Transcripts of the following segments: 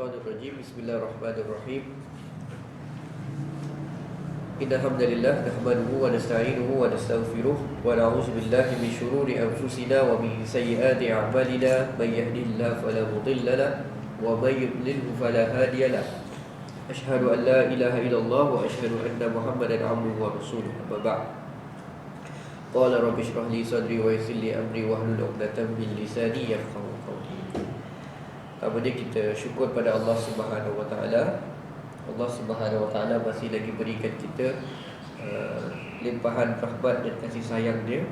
Minasyaitonirrajim. Bismillahirrahmanirrahim. Innal hamdalillah nahmaduhu wa nasta'inuhu wa nastaghfiruh wa na'udzu billahi min shururi anfusina wa min sayyiati a'malina. May yahdihillahu fala mudilla lahu wa may yudlilhu fala hadiya lahu. Asyhadu an la ilaha illallah wa asyhadu anna Muhammadan 'abduhu wa rasuluh. Amma ba'd. Qala rabbi shrah li sadri wa yassir li amri wahlul 'uqdatam min lisani yafqahu qawli. Apabila kita syukur pada Allah Subhanahu wa taala, Allah Subhanahu wa taala masih lagi berikan kita limpahan rahmat dan kasih sayang Dia.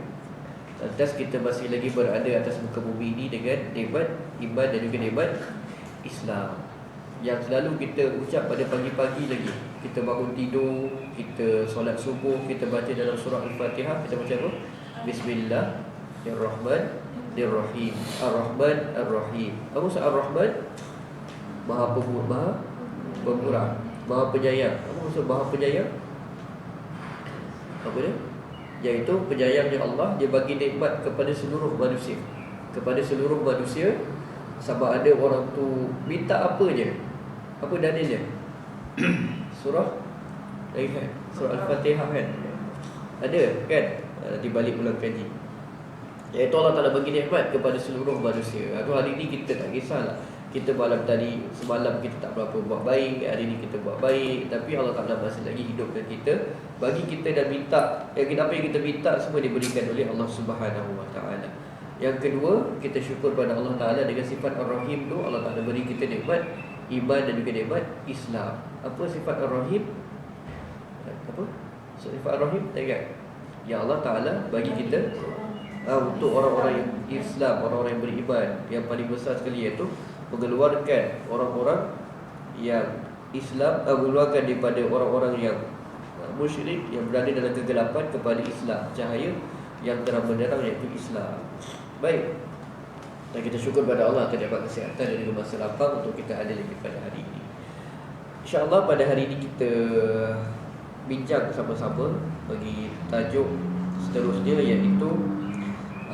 Lantas kita masih lagi berada atas muka bumi ini dengan nikmat iman dan juga nikmat Islam yang selalu kita ucap pada pagi-pagi lagi. Kita bangun tidur, kita solat subuh, kita baca dalam surah Al-Fatihah, kita baca apa? Bismillahirrahmanirrahim. Ar-Rahman Ar-Rahim. Apa maksud Ar-Rahman? Maha pemurah, Maha penyayang. Apa maksud Maha penyayang? Apa dia? Iaitu penyayangnya Allah, Dia bagi nikmat kepada seluruh manusia. Kepada seluruh manusia, sama ada orang tu minta apa je. Apa dalilnya? Surah Al-Fatihah kan? Ada kan? Di balik ulang kaji. Iaitu Allah Ta'ala bagi nikmat kepada seluruh manusia. Hari ni kita tak kisahlah, kita semalam kita tak berapa buat baik, hari ni kita buat baik, tapi Allah Ta'ala masih lagi hidupkan kita, bagi kita dan minta apa yang kita minta semua diberikan oleh Allah Subhanahu wa ta'ala. Yang kedua, kita syukur pada Allah Ta'ala dengan sifat Ar-Rahim tu. Allah Ta'ala beri kita nikmat iman dan juga nikmat Islam. Apa sifat Ar-Rahim? Apa? Sifat Ar-Rahim, tak ingat? Ya Allah Ta'ala bagi kita untuk orang-orang yang Islam, orang-orang yang beriman, yang paling besar sekali iaitu mengeluarkan orang-orang yang Islam, mengeluarkan daripada orang-orang yang musyrik, yang berada dalam kegelapan kepada Islam, cahaya yang terang benderang iaitu Islam. Baik, dan kita syukur pada Allah atas dapat kesihatan dan juga masa lapang untuk kita ada lagi pada hari ini. InsyaAllah pada hari ini kita bincang sama-sama bagi tajuk seterusnya, iaitu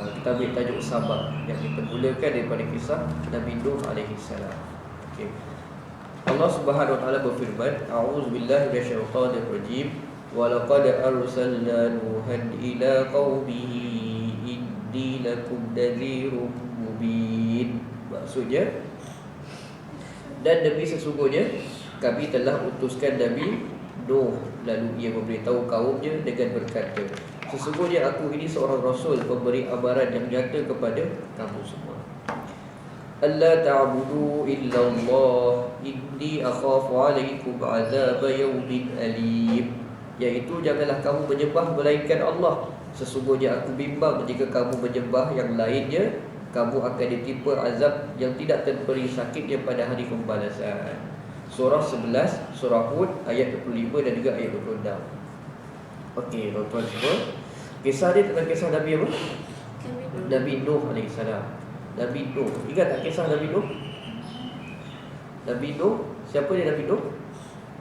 kita ambil tajuk sabar yang kita mulakan daripada kisah Nabi Nuh alaihi salam. Okey. Allah Subhanahu wa taala berfirman, a'udzubillahi minasyaitonir rajim, wa laqad arsalna nuhan ila qaumihi inni lakum nadhirum mubin. Maksudnya, dan demi sesungguhnya kami telah utuskan Nabi Nuh, lalu ia memberitahu kaumnya dengan berkata, sesungguhnya aku ini seorang rasul pemberi amaran yang nyata kepada kamu semua. Alla ta'budu illallah inni akhafu 'alaikum 'adzab yaumin alim. Iaitu janganlah kamu menyembah melainkan Allah. Sesungguhnya aku bimbang jika kamu menyembah yang lainnya, kamu akan ditimpa azab yang tidak terperi sakitnya pada hari pembalasan. Surah 11, surah Hud ayat 25 dan juga ayat 26. Okey, tuan-tuan semua, kisah dia tentang kisah Nabi apa? Nabi Nuh AS. Nabi Nuh, ingat tak kisah Nabi Nuh? Nabi Nuh, siapa dia Nabi Nuh?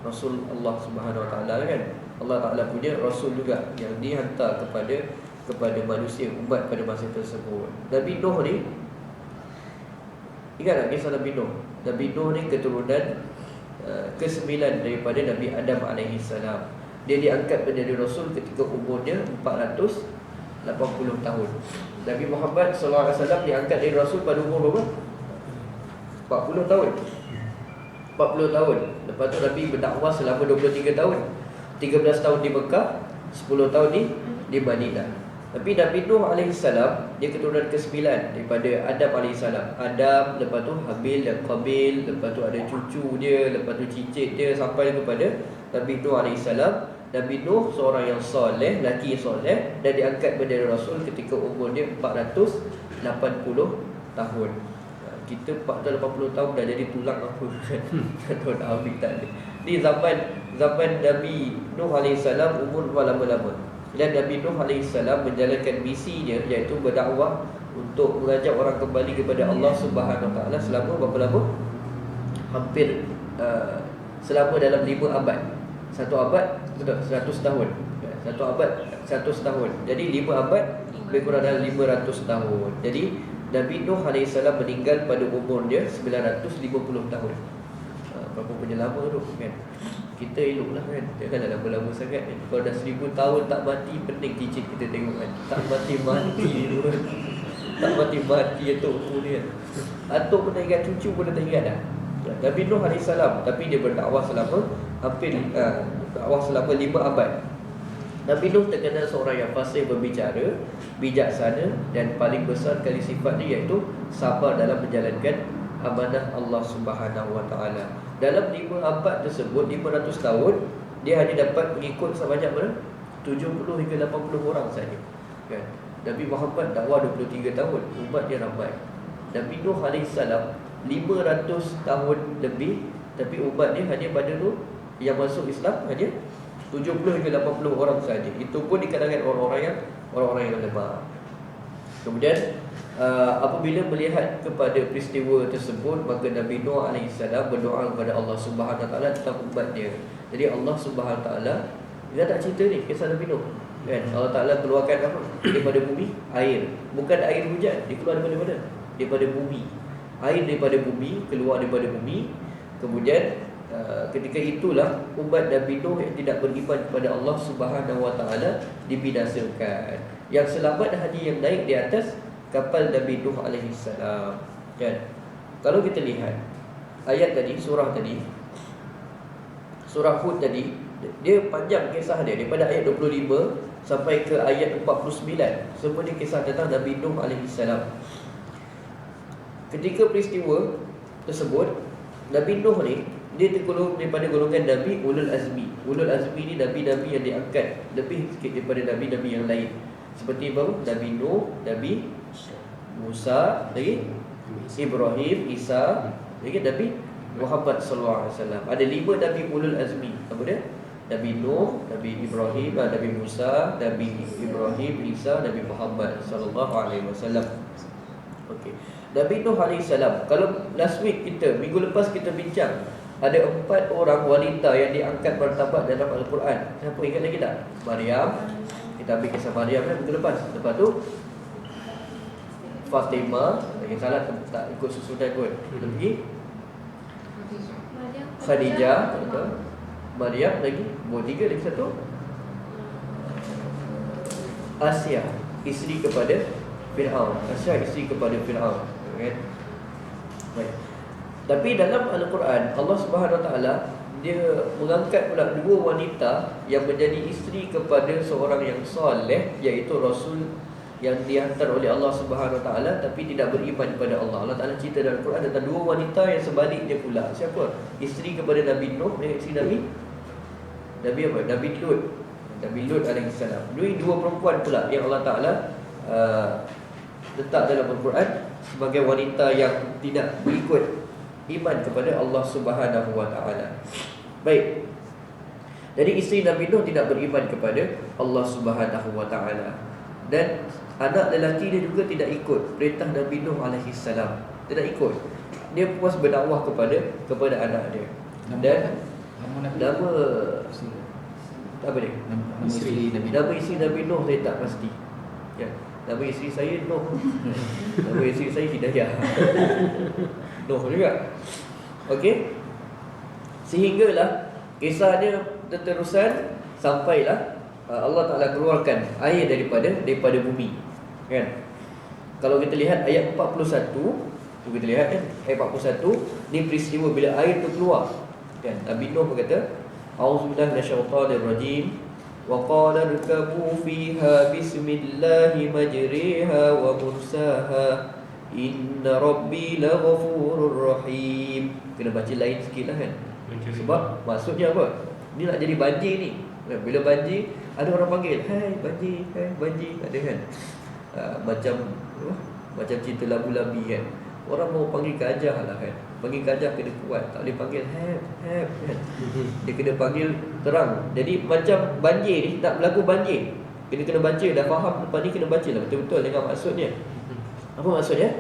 Rasul Allah Subhanahu wa taala kan? Allah Taala punya rasul juga yang dihantar kepada manusia, umat pada masa tersebut. Nabi Nuh ni, ingat tak kisah Nabi Nuh? Nabi Nuh ni keturunan ke-9 daripada Nabi Adam alaihi salam. Dia diangkat menjadi rasul ketika umurnya 480 tahun. Nabi Muhammad sallallahu alaihi wasallam diangkat jadi rasul pada umur berapa? 40 tahun. 40 tahun. Lepas tu Nabi berdakwah selama 23 tahun. 13 tahun di Mekah, 10 tahun di Madinah. Tapi Nabi Nuh alaihi salam dia keturunan ke-9 daripada Adam alaihi salam. Adam, lepas tu Habil dan Qabil, lepas tu ada cucu dia, lepas tu cicit dia sampai kepada Nabi Nuh alaihi salam. Nabi Nuh seorang yang soleh, lelaki soleh, dan diangkat menjadi rasul ketika umurnya 480 tahun. Kita 480 tahun dah jadi tulang apa kan? Tak nak ambil tak ada. Ni zaman Nabi Nuh alaihi salam umur lama-lama. Dan Nabi Nuh AS menjalankan misinya, iaitu berdakwah untuk mengajak orang kembali kepada Allah Subhanahu Wa Taala selama berapa lama? Hampir selama dalam 5 abad. 1 abad betul 100 tahun. 1 abad 100 tahun. Jadi 5 abad lebih kurang dalam 500 tahun. Jadi Nabi Nuh AS meninggal pada umur dia 950 tahun. berapa punya lama tu kan. Kita eloklah kan, janganlah lama-lama sangat kan. Kalau dah 1000 tahun tak mati, pening cicit kita tengok kan. Tak mati-mati tu kan. Tak mati-mati atuk tu ni kan. Atuk pun tak ingat, cucu pun dah tak ingat dah. Nabi Nuh AS, tapi dia berdakwah selama dakwah selama 5 abad. Nabi Nuh terkenal seorang yang fasih berbicara, bijaksana, dan paling besar kali sifat dia iaitu sabar dalam menjalankan amanah Allah Subhanahu Wa Taala. Dalam 5 abad tersebut, 500 tahun, dia hanya dapat mengikut sebanyak berapa? 70 hingga 80 orang saja. Kan? Nabi Muhammad dakwah 23 tahun, umat dia ramai. Nabi Nuh AS 500 tahun lebih, tapi umat dia hanya pada tu yang masuk Islam hanya 70 hingga 80 orang saja. Itu pun di kalangan orang-orang yang lemah. Kemudian apabila melihat kepada peristiwa tersebut, maka Nabi Nuh AS berdoa kepada Allah Subhanahu Wa Taala tentang umat dia. Jadi Allah Subhanahu Wa Taala, dia tak cerita ni kisah Nabi Nuh kan. Allah Taala keluarkan apa daripada bumi? Air. Bukan air hujan, dia keluar daripada mana? Daripada bumi. Air daripada bumi, keluar daripada bumi. Kemudian ketika itulah umat Nabi Nuh yang tidak beriman kepada Allah Subhanahu Wa Taala dibinasakan. Yang selamat hanya yang naik di atas kapal Nabi Nuh AS kan. Kalau kita lihat ayat tadi, surah Hud tadi, dia panjang kisah dia daripada ayat 25 sampai ke ayat 49. Semua ni kisah tentang Nabi Nuh AS. Ketika peristiwa tersebut, Nabi Nuh ni dia tergolong daripada golongan Nabi Ulul Azmi. Ulul Azmi ni Nabi-Nabi yang diangkat lebih sikit daripada Nabi-Nabi yang lain. Seperti baru Nabi Nuh, Nabi Musa, lagi Ibrahim, Isa, lagi Nabi Muhammad SAW. Ada 5 Nabi Ulul Azmi. Apa dia? Nabi Nuh, Nabi Ibrahim, Nabi Musa, Nabi Ibrahim, Isa, Nabi Muhammad SAW. Okey. Nabi Nuh AS, kalau last week kita, minggu lepas kita bincang, ada 4 orang wanita yang diangkat martabat dalam Al-Quran. Siapa ingat lagi tak? Maryam. Kita ambil kisah Maryam kan minggu lepas. Lepas tu Fatimah, lagi salah tak ikut susunan pun. Lagi Khadijah, betul. Maryam lagi, tiga lagi satu. Asia, isteri kepada Fir'aun. Asia isteri kepada Fir'aun, kan? Baik. Tapi dalam Al-Quran, Allah Subhanahu Wa Taala dia mengangkat pula 2 wanita yang menjadi isteri kepada seorang yang soleh, iaitu Rasul yang dihantar oleh Allah Subhanahu Wa Taala tapi tidak beriman kepada Allah. Allah Taala cerita dalam Al-Quran tentang 2 wanita yang sebaliknya pula. Siapa? Isteri kepada Nabi Nuh dan isteri Nabi apa? Nabi Lut. Nabi Lut AS. Dua perempuan pula yang Allah Taala letak dalam Al-Quran sebagai wanita yang tidak berikut iman kepada Allah Subhanahu Wa Taala. Baik. Jadi isteri Nabi Nuh tidak beriman kepada Allah Subhanahu Wa Taala. Dan anak lelaki dia juga tidak ikut perintah Nabi Nuh AS. Tidak ikut. Dia puas berdakwah kepada anak dia. Dan nama apa dia? Nama isteri Nabi Nuh saya tak pasti. Ya. Nama isteri saya Nuh. Nama isteri saya Hidayah. Nuh juga. Okey. Sehinggalah kisahnya terterusan sampailah Allah Taala keluarkan air daripada bumi. Kan? Kalau kita lihat ayat 41, kita lihat kan ayat 41, ni peristiwa bila air tu keluar. Kan? Nabi Nuh berkata, A'udzubillahi minasyaitonirrajim. Wa qala irkabu fiha bismillahi majriha wa mursaha. Inna Rabbi laghafurur rahim. Kena baca lain sikit lah kan. Sebab maksudnya apa? Ni nak jadi banjir ni. Bila banjir, ada orang panggil, hai banjir, ada kan. Macam cerita labu-labi kan. Orang mau panggil Kajah lah kan. Panggil Kajah kena kuat. Tak boleh panggil have kan. Dia kena panggil terang. Jadi macam banjir ni, nak berlaku banjir, kena baca. Dah faham lepas ni kena baca lah betul-betul dengan maksudnya. Apa maksudnya?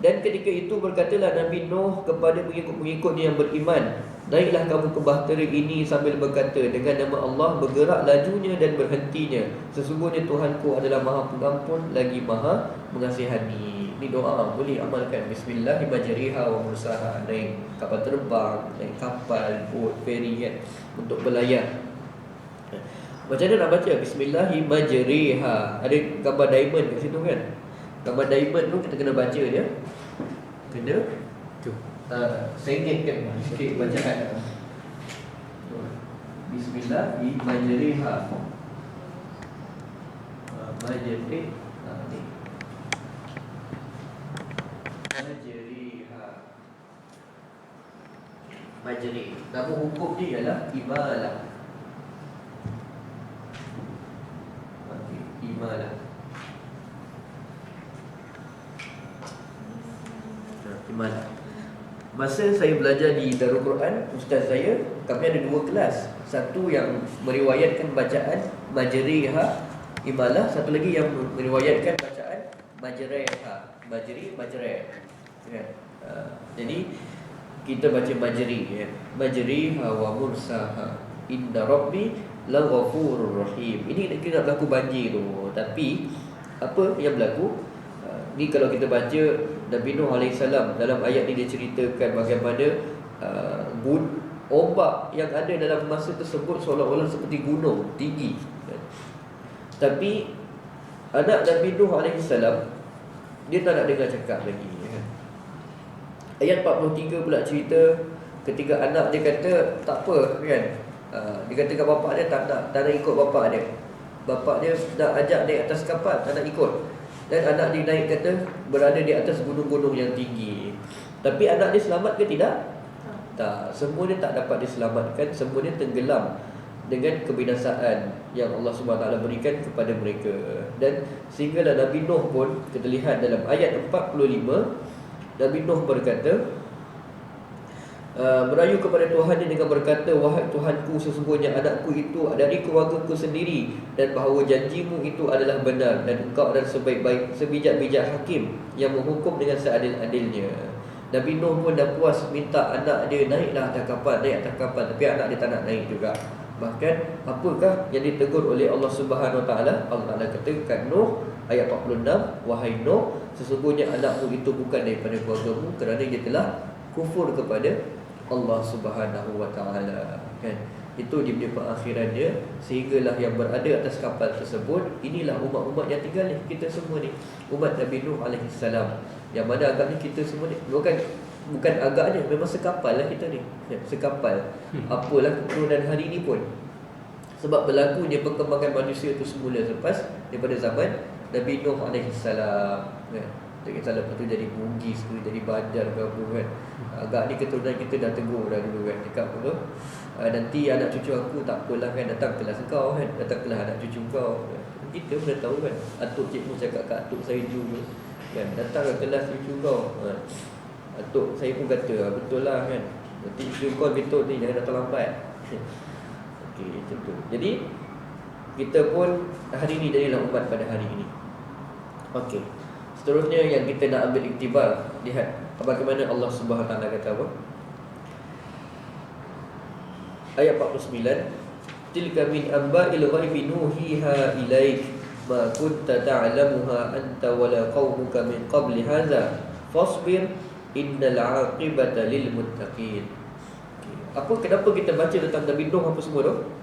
Dan ketika itu berkatalah Nabi Nuh kepada pengikut-pengikutnya yang beriman, Naiklah kamu ke bahtera ini sambil berkata, dengan nama Allah bergerak lajunya dan berhentinya. Sesungguhnya Tuhanku adalah Maha Pengampun lagi Maha Mengasihani. Ini doa boleh amalkan. Bismillahirrahmanirrahim wa mursaha. Naik kapal terbang, naik kapal, boat, ferry kan, untuk berlayar. Macam mana nak baca? Bismillahirrahmanirrahim. Ada gambar diamond kat situ kan. Gambar diamond tu kita kena baca dia. Kena sengit kan sikit bacaan. Bismillahirrahmanirrahim. Majrih Majrih. Nama hukum dia ialah imalah. Okey, imalah. Imalah. Masa saya belajar di Darul Quran, ustaz saya, kami ada 2 kelas. Satu yang meriwayatkan bacaan majriha imalah, satu lagi yang meriwayatkan bacaan majriha, majri, kan? Jadi kita baca majri ya. Majriha wa mursaha. Inna rabbi laghafurur rahim. Ini kira nak berlaku banjir tu. Tapi apa yang berlaku? Ni kalau kita baca Nabi Nuh AS dalam ayat ni dia ceritakan bagaimana ombak yang ada dalam masa tersebut seolah-olah seperti gunung tinggi. Tapi anak Nabi Nuh AS dia tak nak dengar cakap lagi. Ayat 43 pula cerita ketika anak dia kata tak apa kan. Dia kata kat bapak dia tak nak ikut bapak dia. Bapak dia nak ajak naik atas kapal, tak nak ikut. Dan anak dia naik kata berada di atas gunung-gunung yang tinggi. Tapi anak dia selamat ke tidak? Tak. Semua dia tak dapat diselamatkan. Semua dia tenggelam dengan kebinasaan yang Allah SWT berikan kepada mereka. Dan sehinggalah Nabi Nuh pun kita lihat dalam ayat 45, Nabi Nuh berkata, merayu kepada Tuhan dengan berkata, wahai Tuhanku, sesungguhnya anakku itu dari keluargaku sendiri, dan bahawa janjimu itu adalah benar, dan engkau adalah sebaik-baik sebijak-bijak hakim yang menghukum dengan seadil-adilnya. Nabi Nuh pun dah puas minta anak dia naiklah atas kapal, tapi anak dia tak nak naik juga. Bahkan apakah yang ditegur oleh Allah Subhanahu Wa Taala? Allah Taala kata kat Nuh ayat 46, wahai Nuh, sesungguhnya anakmu itu bukan daripada keluargamu kerana dia telah kufur kepada Allah Subhanahu Wa Taala, kan? Itu dia punya perakhiran dia. Sehinggalah yang berada atas kapal tersebut, inilah umat-umat yang tinggal ni, kita semua ni, umat Nabi Nuh AS. Yang mana agaknya kita semua ni bukan agaknya, memang sekapal lah kita ni, sekapal. Apalah keturunan hari ni pun. Sebab berlakunya perkembangan manusia itu semula lepas daripada zaman Nabi Nuh AS, kan? Tak kisah lepas tu jadi bugis ke, jadi badar ke apa kan. Agak ni keturunan kita dah tegur dah dulu kan. Cakap apa, nanti anak cucu aku tak apalah kan, datang kelas kau kan, datang kelas anak cucu kau kan. Kita pun dah tahu kan. Atuk cikgu cakap kat atuk saya dulu kan, datang ke kelas cucu kau kan. Atuk saya pun kata, betul lah kan, nanti cucu kau betul ni, jangan datang lambat. Okey, macam tu. Jadi kita pun hari ni jadilah umat pada hari ini. Okey. Seterusnya yang kita nak ambil iktibar, lihat bagaimana Allah Subhanahu Wa Taala kata apa? Ayat 49, tilka min amba'il ghaibi nuhiha ilaik ma kunta ta'lamuha anta wala qaumuka min qabli hadza fasbir innal 'aqibata lil muttaqin. Apa kenapa kita baca tentang Nabi Nuh apa semua tu?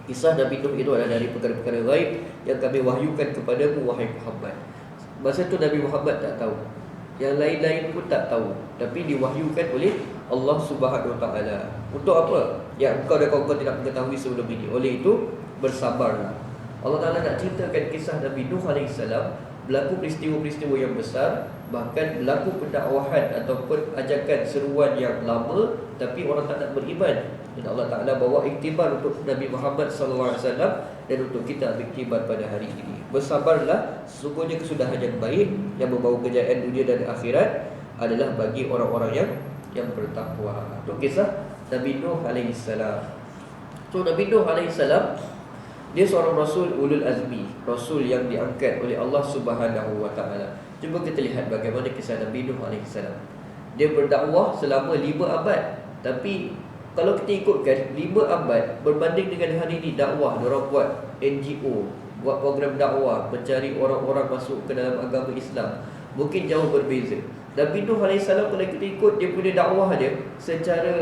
Kisah Nabi Nuh itu adalah dari perkara-perkara ghaib yang kami wahyukan kepadamu wahai Muhammad. Masa tu Nabi Muhammad tak tahu, yang lain-lain pun tak tahu, tapi diwahyukan oleh Allah Subhanahu Wa Taala. Untuk apa? Yang engkau dan kaum-kaum tidak mengetahui sebelum ini. Oleh itu bersabarlah. Allah Taala nak ceritakan kisah Nabi Nuh AS, berlaku peristiwa-peristiwa yang besar, bahkan berlaku pendakwahan ataupun ajakan seruan yang lama, tapi orang tak nak beriman. Dan Allah Ta'ala bawa iktibar untuk Nabi Muhammad SAW dan untuk kita ambil iktibar pada hari ini. Bersabarlah, sesungguhnya kesudahan yang baik yang membawa kejayaan dunia dan akhirat adalah bagi orang-orang yang bertakwa. Itu kisah Nabi Nuh AS. So Nabi Nuh AS, dia seorang Rasul Ulul Azmi, Rasul yang diangkat oleh Allah Subhanahu Wa Taala. Cuba kita lihat bagaimana kisah Nabi Nuh AS. Dia berdakwah selama 5 abad, tapi Kalau kita ikutkan 5 abad berbanding dengan hari ini dakwah, diorang buat NGO, buat program dakwah, mencari orang-orang masuk ke dalam agama Islam, mungkin jauh berbeza. Nabi Nuh AS, kalau kita ikut dia punya dakwah dia, secara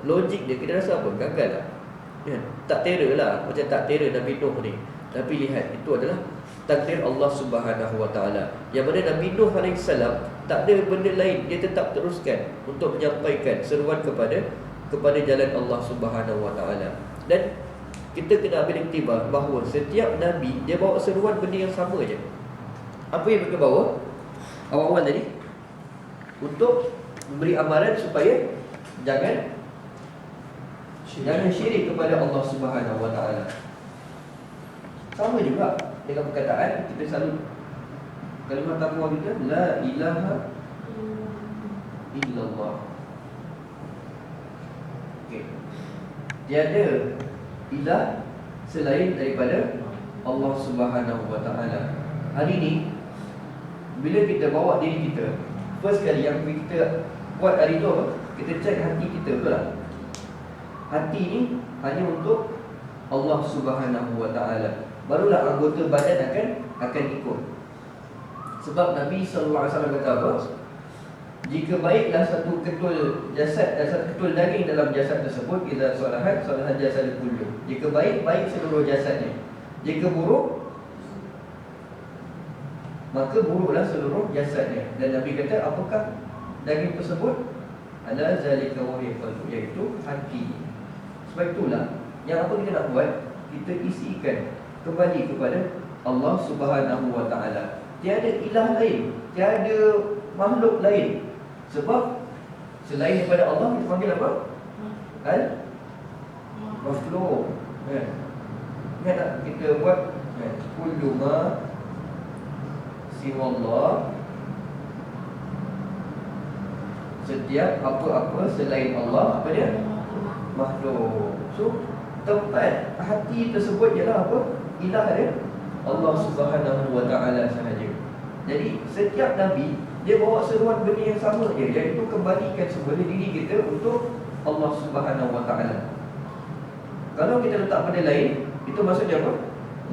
logik dia, kita rasa apa? Gagal lah ya? Tak terror lah, macam tak terror Nabi Nuh ni. Tapi lihat, itu adalah takdir Allah Subhanahu Wa Taala. Yang mana Nabi Nuh AS tak ada benda lain, dia tetap teruskan untuk menyampaikan seruan kepada jalan Allah Subhanahu Wa Taala. Dan kita kena ambil iktibar bahawa setiap Nabi dia bawa seruan benda yang sama je. Apa yang mereka bawa? Awal-awal tadi, untuk memberi amaran supaya jangan syirik kepada Allah Subhanahu Wa Taala. Sama juga dengan perkataan kita selalu, kalimat takwa kita, la ilaha illallah. Okey. Tiada ilah selain daripada Allah Subhanahu Wa Taala. Hari ni bila kita bawa diri kita, first kali yang kita buat hari tu apa? Kita cek hati kita, betul tak? Hati ni hanya untuk Allah Subhanahu Wa Taala. Barulah anggota badan akan ikut. Sebab Nabi sallallahu alaihi wasallam kata apa? Jika baiklah satu ketul jasad dan satu ketul daging dalam jasad tersebut, idza salahat salahat jasad kullu. Jika baik, baik seluruh jasadnya. Jika buruk, maka buruklah seluruh jasadnya. Dan Nabi kata, apakah daging tersebut? Ala zalika wa qalbu, iaitu hati. Sebab itulah yang apa kita nak buat, kita isikan kembali kepada Allah Subhanahu Wa Taala. Tiada ilah lain, tiada makhluk lain. Sebab selain daripada Allah kita panggil apa? Makhluk. Ingat tak kita buat kullu ma siwallah, setiap apa-apa selain Allah, apa dia? Makhluk. So tempat hati tersebut ialah apa? Ilah dia Allah Subhanahu Wa Taala sahaja. Jadi setiap Nabi dia bawa seruan benda yang sama je, iaitu kembalikan semula diri kita untuk Allah Subhanahu Wa Taala. Kalau kita letak benda lain, itu maksudnya apa?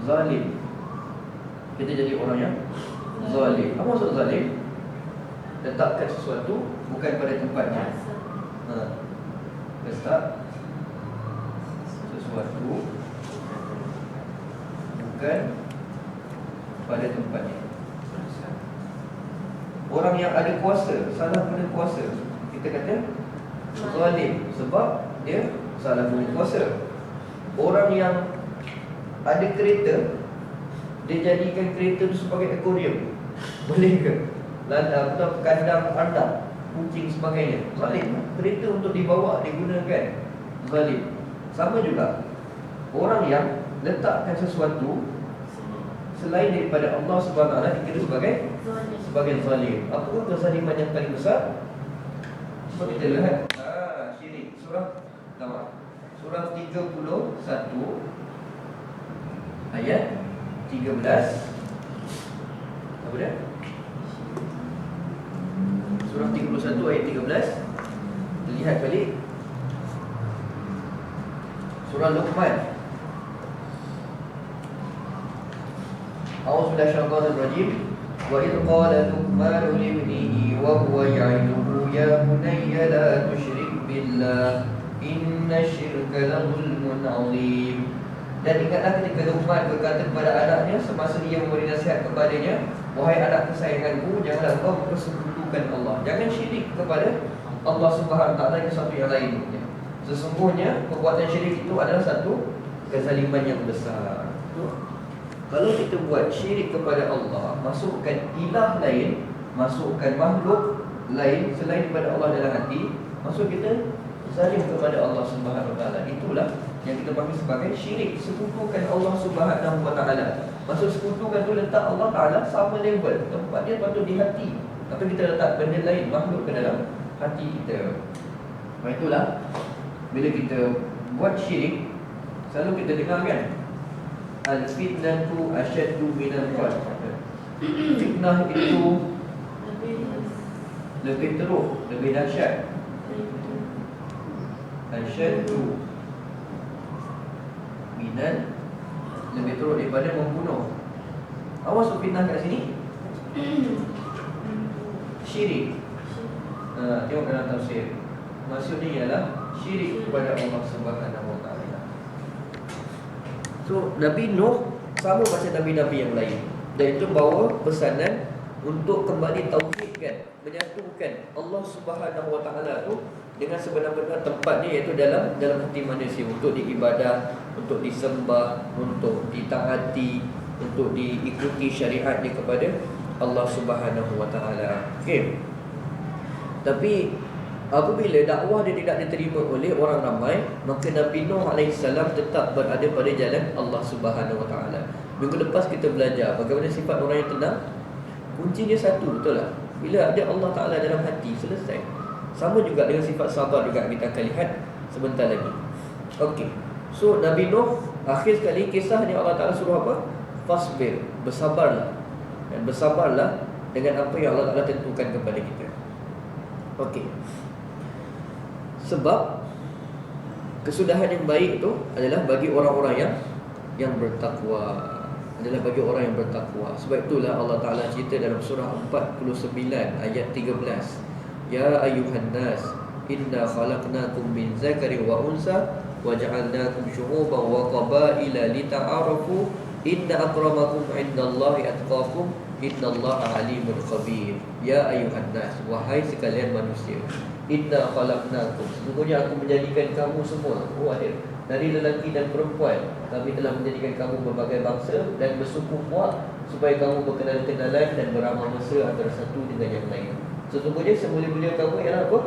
Zalim. Kita jadi orang yang zalim. Apa maksud zalim? Letakkan sesuatu bukan pada tempatnya. Letak sesuatu bukan pada tempatnya. Orang yang ada kuasa salah guna kuasa, kita kata zalim, sebab dia salah guna kuasa. Orang yang ada kereta, dia jadikan kereta itu sebagai akuarium, boleh ke? Atau kandang anda, kucing sebagainya, zalim. Kereta untuk dibawa, digunakan, zalim. Sama juga orang yang letakkan sesuatu selain daripada Allah Subhanahu Wa Taala, dikira sebagai zalim. Apakah kezaliman yang paling besar? Cuba kita lihat syirik. Surah 31 ayat 13. Apa dia? Surah 31 ayat 13. Kita lihat balik surah Luqman. A'udzu billahi syaitanir rajim. Wa idh qala Luqman li ibnihi wa huwa ya'iduhu ya bunayya la tusyrik billah inna syirka la zulmun 'adzim. Dan ingatlah ketika Luqman berkata kepada anaknya semasa dia memberi nasihat kepadanya, wahai anak kesayanganku, janganlah kau persekutukan Allah. Jangan syirik kepada Allah Subhanahu Wa Taala dengan satu yang lain. Sesungguhnya perbuatan syirik itu adalah satu kezaliman yang besar. Kalau kita buat syirik kepada Allah, masukkan ilah lain, masukkan makhluk lain selain daripada Allah dalam hati, maksud kita zalim kepada Allah Subhanahu Wa Taala. Itulah yang kita panggil sebagai syirik, sekutukan Allah Subhanahu Wa Taala. Maksud sekutukan tu letak Allah Taala sama level, tempat dia patut di hati, tapi kita letak benda lain, makhluk ke dalam hati kita. Itulah bila kita buat syirik, selalu kita dengar kan, al-fitnatu asyaddu minal qatl. Fitnah itu lebih teruk, lebih dahsyat Asyaddu minal, lebih teruk daripada membunuh. Awas fitnah kat sini. Syirik. Tengok dalam tafsir. Maksudnya ialah syirik kepada Allah Subhanahu Wa Taala. So Nabi Nuh sama macam nabi-nabi yang lain, dan itu bawa pesanan untuk kembali tauhidkan, menyatukan Allah Subhanahu Wa Taala tu dengan sebenar-benar tempatnya, iaitu dalam hati manusia, untuk diibadah, untuk disembah, untuk ditaati, untuk diikuti syariatnya kepada Allah Subhanahu Wa Taala. Okey. Tapi apabila dakwah dia tidak diterima oleh orang ramai, maka Nabi Nuh AS tetap berada pada jalan Allah Subhanahu Wa Taala. Minggu lepas kita belajar bagaimana sifat orang yang tenang. Kunci dia satu, betul tak? Bila ada Allah Ta'ala dalam hati, selesai. Sama juga dengan sifat sabar juga kita akan lihat sebentar lagi. Okey. So Nabi Nuh, akhir sekali kisahnya Allah Ta'ala suruh apa? Fasbir, bersabarlah. Dan bersabarlah dengan apa yang Allah Ta'ala tentukan kepada kita. Okey. Sebab kesudahan yang baik itu adalah bagi orang-orang yang bertakwa. Adalah bagi orang yang bertakwa. Sebab itulah Allah Ta'ala cerita dalam surah 49 ayat 13. Ya ayuhan nas, inna khalaqnakum min zakari wa unsa wa ja'alnakum syu'uban wa qabaila lita'arafu inna akramakum indallahi atqakum innallaha alimun khabir. Ya ayuhan nas, wahai sekalian manusia, inna khalaqnakum, sesungguhnya aku menjadikan kamu semua, dari lelaki dan perempuan, kami telah menjadikan kamu berbagai bangsa dan bersuku puak, supaya kamu berkenal-kenalan dan beramal mesra antara satu dengan yang lain. Sesungguhnya semulia-mulia kamu ialah apa?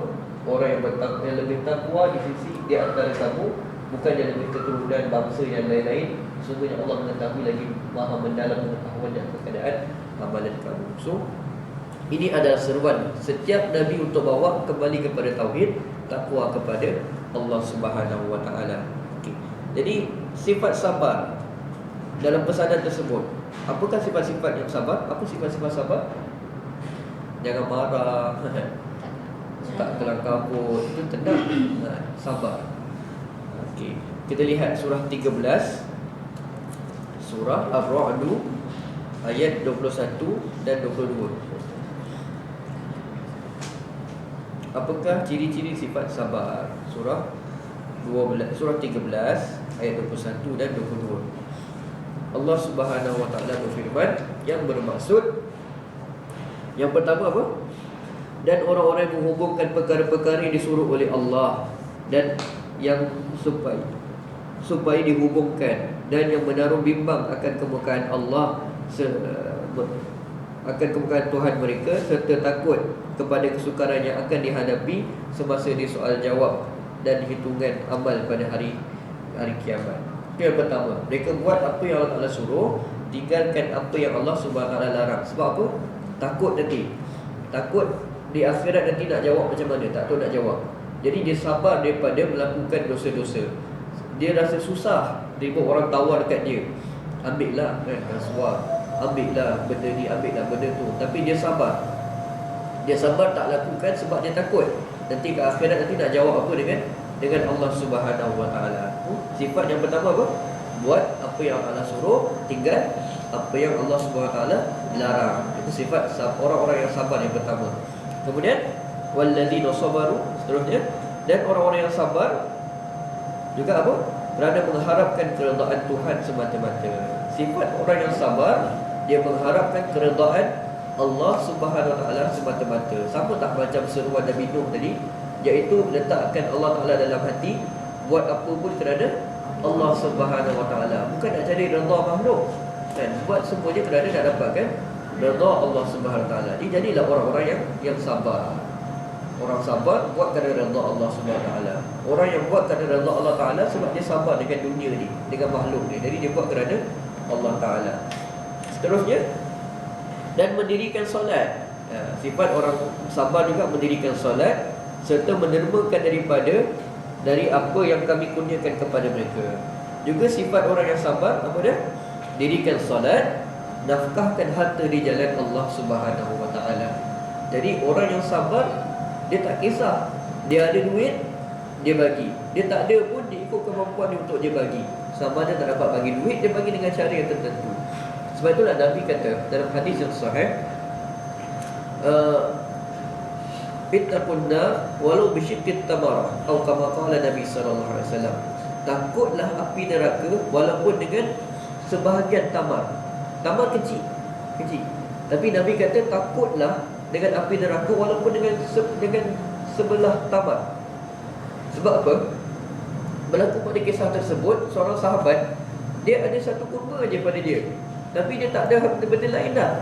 Orang yang bertakwa, yang lebih takwa di sisi di antara kamu, bukan yang lebih keturunan bangsa yang lain-lain. Sesungguhnya Allah mengetahui lagi maha mendalam pengetahuan dan keadaan amalan kamu. So ini adalah seruan setiap Nabi untuk bawa kembali kepada tauhid, takwa kepada Allah Subhanahu Wa Taala. Jadi sifat sabar dalam pesanan tersebut, apakah sifat-sifat yang sabar? Apa sifat-sifat sabar? Jangan marah, tak kelang kabut, itu tenang, sabar. Okey, kita lihat surah 13, surah Ar-Ra'd ayat 21 dan 22. Apakah ciri-ciri sifat sabar? Surah 13 ayat 21 dan 22. Allah Subhanahu Wa Taala berfirman yang bermaksud, yang pertama apa? Dan orang-orang yang menghubungkan perkara-perkara yang disuruh oleh Allah, dan yang supaya dihubungkan, dan yang menaruh bimbang akan kemukaan Allah, akan kemukaan Tuhan mereka, serta takut kepada kesukaran yang akan dihadapi semasa disoal jawab dan hitungan amal pada hari kiamat. Itu yang pertama. Mereka buat apa yang Allah Ta'ala suruh, tinggalkan apa yang Allah Subhanahu Wa Ta'ala larang. Sebab apa? Takut nanti. Takut di akhirat nanti nak jawab macam mana, tak tahu nak jawab. Jadi dia sabar daripada melakukan dosa-dosa. Dia rasa susah, dia orang tawar dekat dia, ambillah rasuah, ambillah benda ni, ambillah benda tu. Tapi dia sabar. Dia sabar tak lakukan sebab dia takut nanti ke akhirat nanti nak jawab apa dengan Allah Subhanahu Wa Taala. Sifat yang pertama apa? Buat apa yang Allah suruh, tinggal apa yang Allah Subhanahu Wa Taala larang. Itu sifat orang-orang yang sabar yang pertama. Kemudian walladzina sabaru, seterusnya, dan orang-orang yang sabar juga apa? Berada mengharapkan keredaan Tuhan semata-mata. Sifat orang yang sabar, dia mengharapkan keredaan Allah Subhanahu Wa Taala semata-mata. Sama tak macam seruan Nabi Nuh tadi, iaitu letakkan Allah Taala dalam hati, buat apa pun kerana Allah Subhanahu Wa Taala, bukan nak cari redha makhluk. Dan buat semuanya kerana nak dapatkan redha Allah Subhanahu Wa Taala. Jadi jadilah orang-orang yang sabar. Orang sabar buat kerana redha Allah Subhanahu Wa Taala. Orang yang buat kerana redha Allah Taala sebab dia sabar dengan dunia ni, dengan makhluk ni. Jadi dia buat kerana Allah Taala. Seterusnya, dan mendirikan solat. Sifat orang sabar juga mendirikan solat, serta mendermakan dari apa yang kami kurniakan kepada mereka. Juga sifat orang yang sabar apa dia? Dirikan solat, nafkahkan harta di jalan Allah Subhanahu Wa Taala. Jadi orang yang sabar, dia tak kisah dia ada duit, dia bagi. Dia tak ada pun, dia ikut kemampuan dia untuk dia bagi. Sama ada tak dapat bagi duit, dia bagi dengan cara yang tertentu. Sebab itulah Nabi kata dalam hadis yang sahih, ittaqun nar walau bisyiqqit tamarah, atau kama qala Nabi sallallahu alaihi wasallam. Takutlah api neraka walaupun dengan sebahagian tamar. Tamar kecil, kecil. Tapi Nabi kata takutlah dengan api neraka walaupun dengan sebelah tamar. Sebab apa? Berlaku pada kisah tersebut, seorang sahabat, dia ada satu kurma je pada dia, tapi dia tak ada benda lain dah.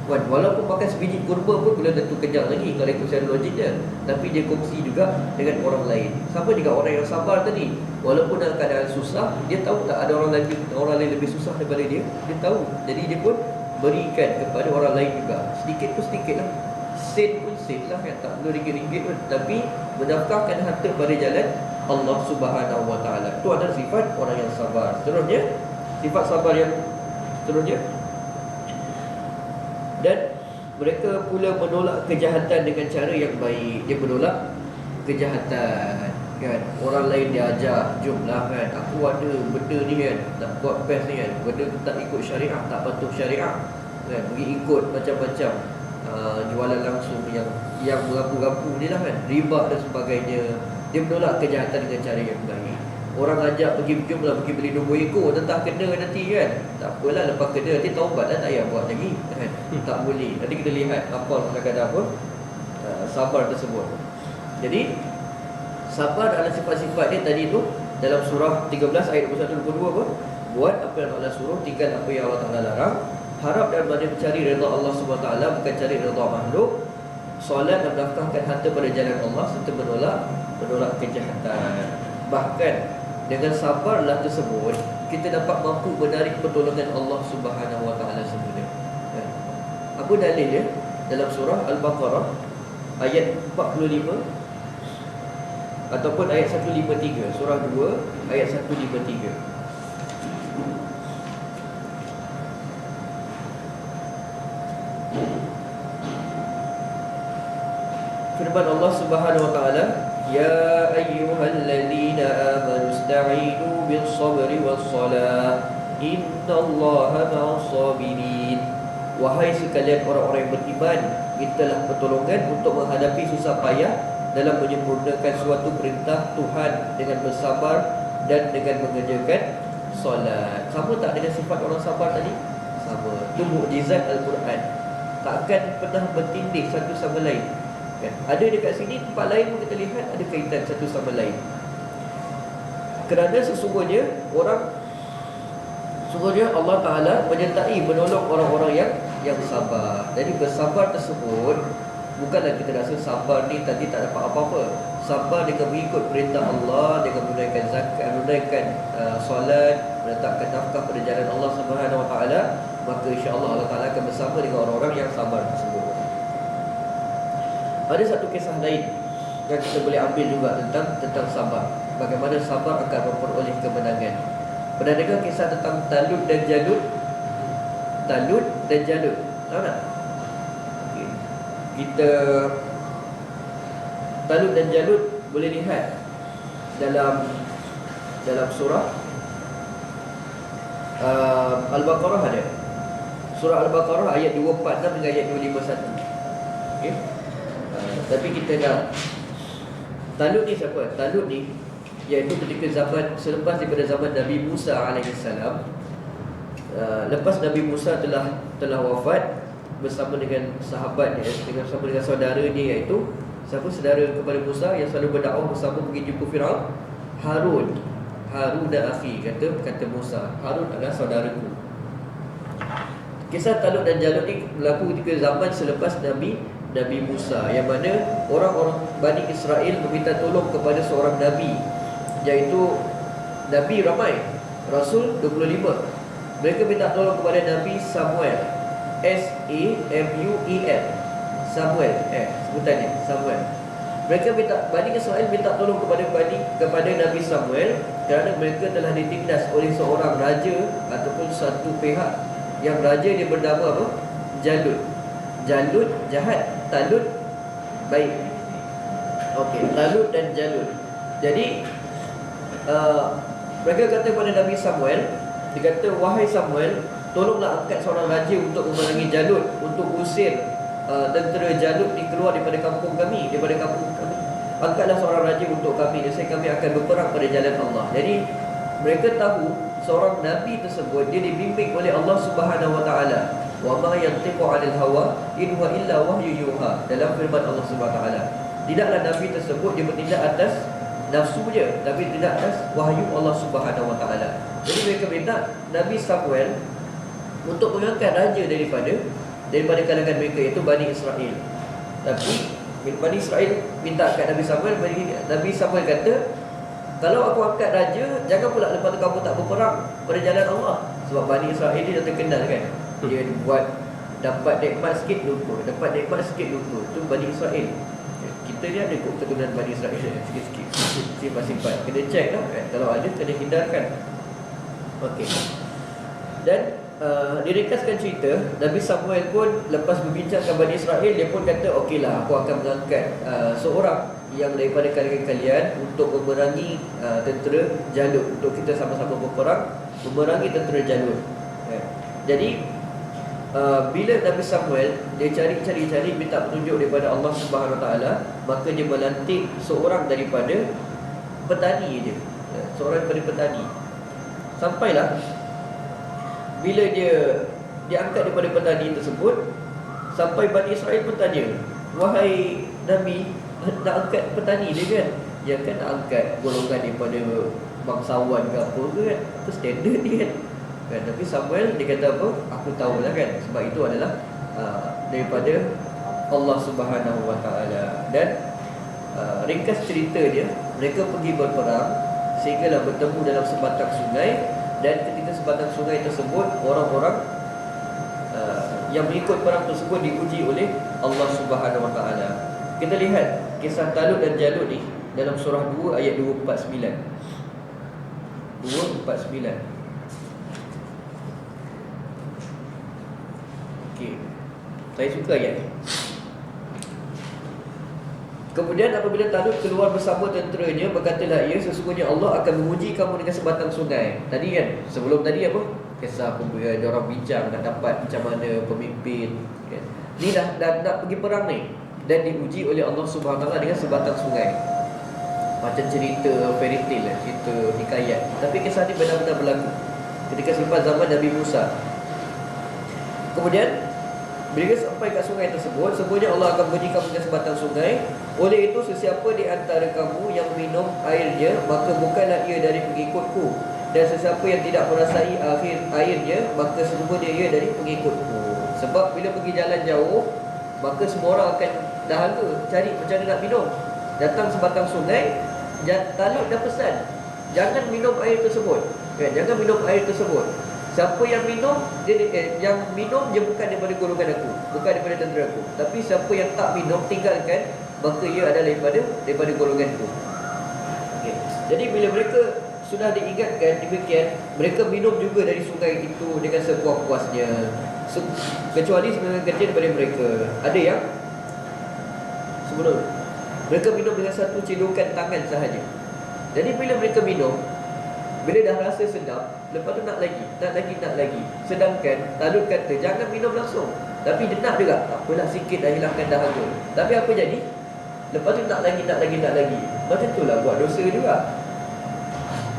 Walaupun makan sebiji kurma pun belum tentu kenyang lagi kalau ikut secara logiknya. Tapi dia kongsi juga dengan orang lain. Sama juga orang yang sabar tadi, walaupun dalam keadaan susah, dia tahu tak ada orang lain lebih susah daripada dia. Dia tahu. Jadi dia pun berikan kepada orang lain juga. Sedikit pun sedikit lah. Sen pun sen lah kan, tak perlu ringgit-ringgit pun. Tapi mendaftarkan harta pada jalan Allah Subhanahu Wa Taala. Itu adalah sifat orang yang sabar. Seterusnya, sifat sabar yang seterusnya, dan mereka pula menolak kejahatan dengan cara yang baik. Dia menolak kejahatan, kan. Orang lain dia ajak, jomlah kan, aku ada benda ni kan, tak buat best ni kan, benda tak ikut syariah, tak patuh syariah kan, pergi ikut macam-macam jualan langsung yang berapu-rapu ni lah kan, riba dan sebagainya. Dia menolak kejahatan dengan cara yang baik. Orang ajak pergi, jomlah pergi beli 2 ekor, tentang kena nanti kan, tak apalah, lepas kena nanti taubat lah, tak payah buat lagi kan. Tak boleh. Nanti kita lihat apa kadang-kadang apa sabar tersebut. Jadi sabar adalah sifat-sifat dia tadi tu dalam surah 13 ayat 21-22 apa? Buat apa yang Allah suruh, tinggal apa yang Allah Ta'ala larang. Harap dan pada mencari redha Allah SWT, bukan cari redha makhluk. Solat dan mendaftarkan harta pada jalan Allah, serta menolak kejahatan. Bahkan dengan sabarlah tersebut, kita dapat mampu menarik pertolongan Allah Subhanahu Wa Taala semula. Apa dalilnya? Dalam surah Al-Baqarah ayat 45 ataupun ayat 153, surah 2 ayat 153. Firman Allah Subhanahu Wa Taala, ya ayyuhalladzina amanu ista'inu bis-sabri was-salah innallaha ma'as-sabirin. Wahai sekalian orang-orang yang beriman, mintalah pertolongan untuk menghadapi susah payah dalam menyempurnakan suatu perintah Tuhan dengan bersabar dan dengan mengerjakan solat. Sama tak dengan sifat orang sabar tadi? Sama. Itu mukjizat Al-Quran. Takkan pernah bertindih satu sama lain kan? Ada dekat sini, tempat lain pun kita lihat ada kaitan satu sama lain. Kerana sesungguhnya Allah Ta'ala menyertai, menolong orang-orang yang sabar. Jadi bersabar tersebut bukanlah kita rasa sabar ni tadi tak dapat apa-apa. Sabar dengan mengikut perintah Allah, dengan menunaikan zakat, menunaikan solat, meletakkan nafkah pada jalan Allah Subhanahu Wa Ta'ala, maka insya-Allah Allah Ta'ala akan bersama dengan orang-orang yang sabar tersebut. Ada satu kisah lain yang kita boleh ambil juga tentang sabar. Bagaimana sabar akan memperoleh kemenangan. Pernah dengar kisah tentang Talut dan Jalut? Talut dan Jalut, tahu tak? Okay. Kita Talut dan Jalut boleh lihat dalam surah Al-Baqarah ada. Surah Al-Baqarah ayat 246 dengan ayat 251. Okey. Tapi kita dah, Talut ni siapa? Talut ni iaitu ketika selepas daripada zaman Nabi Musa alaihissalam. Lepas Nabi Musa telah wafat, bersama dengan sahabatnya, bersama dengan saudaranya, iaitu siapa? Saudara kepada Musa yang selalu berdakwah bersama pergi jumpa Firaun, Harun dan akhi, kata Musa, Harun adalah saudaraku. Kisah Talut dan Jalut ni berlaku ketika zaman selepas Nabi Musa, yang mana orang-orang Bani Israel meminta tolong kepada seorang Nabi, iaitu Nabi ramai, Rasul 25. Mereka minta tolong kepada Nabi Samuel, S-A-M-U-E-L, Samuel, sebutannya Samuel. Bani Israel minta tolong kepada Nabi Samuel kerana mereka telah ditindas oleh seorang raja ataupun satu pihak yang raja dia bernama apa? Jalut jahat, Talut baik. Okey, Talut dan Jalut. Jadi mereka kata kepada Nabi Samuel, dia kata, wahai Samuel, tolonglah angkat seorang raja untuk memerangi Jalut, untuk usir tentera Jalut keluar daripada kampung kami, daripada kampung kami. Angkatlah seorang raja untuk kami, dan kami akan berperang pada jalan Allah. Jadi mereka tahu seorang Nabi tersebut dia dibimbing oleh Allah Subhanahu Wa Taala. Wa ma yantiqu 'anil hawa in huwa illa wahyu yuha. Dalam firman Allah Subhanahu Wa Taala, tidaklah Nabi tersebut dia bertindak atas nafsu je, tapi tidak atas wahyu Allah Subhanahu Wa Taala. Jadi mereka minta Nabi Samuel untuk mengangkat raja daripada kalangan mereka, iaitu Bani Israel. Tapi Bani Israel minta kat Nabi Samuel. Nabi Samuel kata, kalau aku angkat raja, jangan pula lepas tu kamu tak berperang pada jalan Allah. Sebab Bani Israel ni dah terkenal kan, dia buat dapat nikmat sikit lupa, dapat nikmat sikit lupa. Tu Bani Israel. Kita ni ada kot keturunan Bani Israel sikit-sikit, sifat-sifat kena check lah kan? Kalau ada kena hindarkan. Okey. Dan diringkaskan cerita, Nabi Samuel pun lepas berbincangkan Bani Israel, dia pun kata, okeylah, aku akan mengangkat seorang yang daripada kalangan kalian untuk memerangi tentera Jalut, untuk kita sama-sama berperang memerangi tentera Jalut. Jadi bila Nabi Samuel dia cari minta petunjuk daripada Allah Subhanahu Wa Taala, maka dia melantik seorang daripada petani je, seorang daripada petani. Sampailah bila dia angkat daripada petani tersebut, sampai Bani Israel pun tanya, wahai Nabi, nak angkat petani dia kan? Dia kan nak angkat golongan daripada bangsawan ke apa ke kan? Apa standard dia kan? Tapi Samuel dia kata apa? Aku tahulah kan, sebab itu adalah daripada Allah Subhanahu Wa Taala. Dan ringkas cerita dia, mereka pergi berperang sehinggalah bertemu dalam sebatang sungai. Dan ketika sebatang sungai tersebut, orang-orang yang mengikut perang tersebut diuji oleh Allah Subhanahu Wa Taala. Kita lihat kisah Talut dan Jalut ni dalam surah 2 ayat 249. 249. Okey. Saya suka ayat ni. Kemudian apabila Talut keluar bersama tenteranya, berkatalah ia, sesungguhnya Allah akan menguji kamu dengan sebatang sungai. Tadi kan, sebelum tadi apa? Kisah pemberian dia orang bincang nak dapat macam mana pemimpin kan. Ni dah nak pergi perang ni, dan diuji oleh Allah Subhanahu Wa Taala dengan sebatang sungai. Macam cerita fairy tale lah, cerita hikayat. Tapi kisah ni benar-benar berlaku ketika selepas zaman Nabi Musa. Kemudian bila sampai kat sungai tersebut, sebenarnya Allah akan menguji kamu dengan sebatang sungai. Oleh itu, sesiapa di antara kamu yang minum airnya, maka bukanlah ia dari pengikutku. Dan sesiapa yang tidak merasai airnya, maka sesungguhnya ia dari pengikutku. Sebab bila pergi jalan jauh, maka semua orang akan dahaga cari macam mana nak minum. Datang sebatang sungai, Talut dah pesan, jangan minum air tersebut kan? Jangan minum air tersebut. Siapa yang minum, yang minum dia bukan daripada golongan aku, bukan daripada tentera aku. Tapi siapa yang tak minum, tinggalkan, maka ia adalah daripada golonganku. Okay. Jadi bila mereka sudah diingatkan demikian, mereka minum juga dari sungai itu dengan sepuas-puasnya. Kecuali sebagian kecil daripada mereka, ada yang sebelum mereka minum dengan satu celukan tangan sahaja. Jadi bila mereka minum, bila dah rasa sedap, lepas tu nak lagi. Sedangkan Talut kata jangan minum langsung, tapi dia nak juga. Tak apalah, sikit dah hilangkan dahaga. Tapi apa jadi? Lepas tu nak lagi. Macam tu lah buat dosa juga.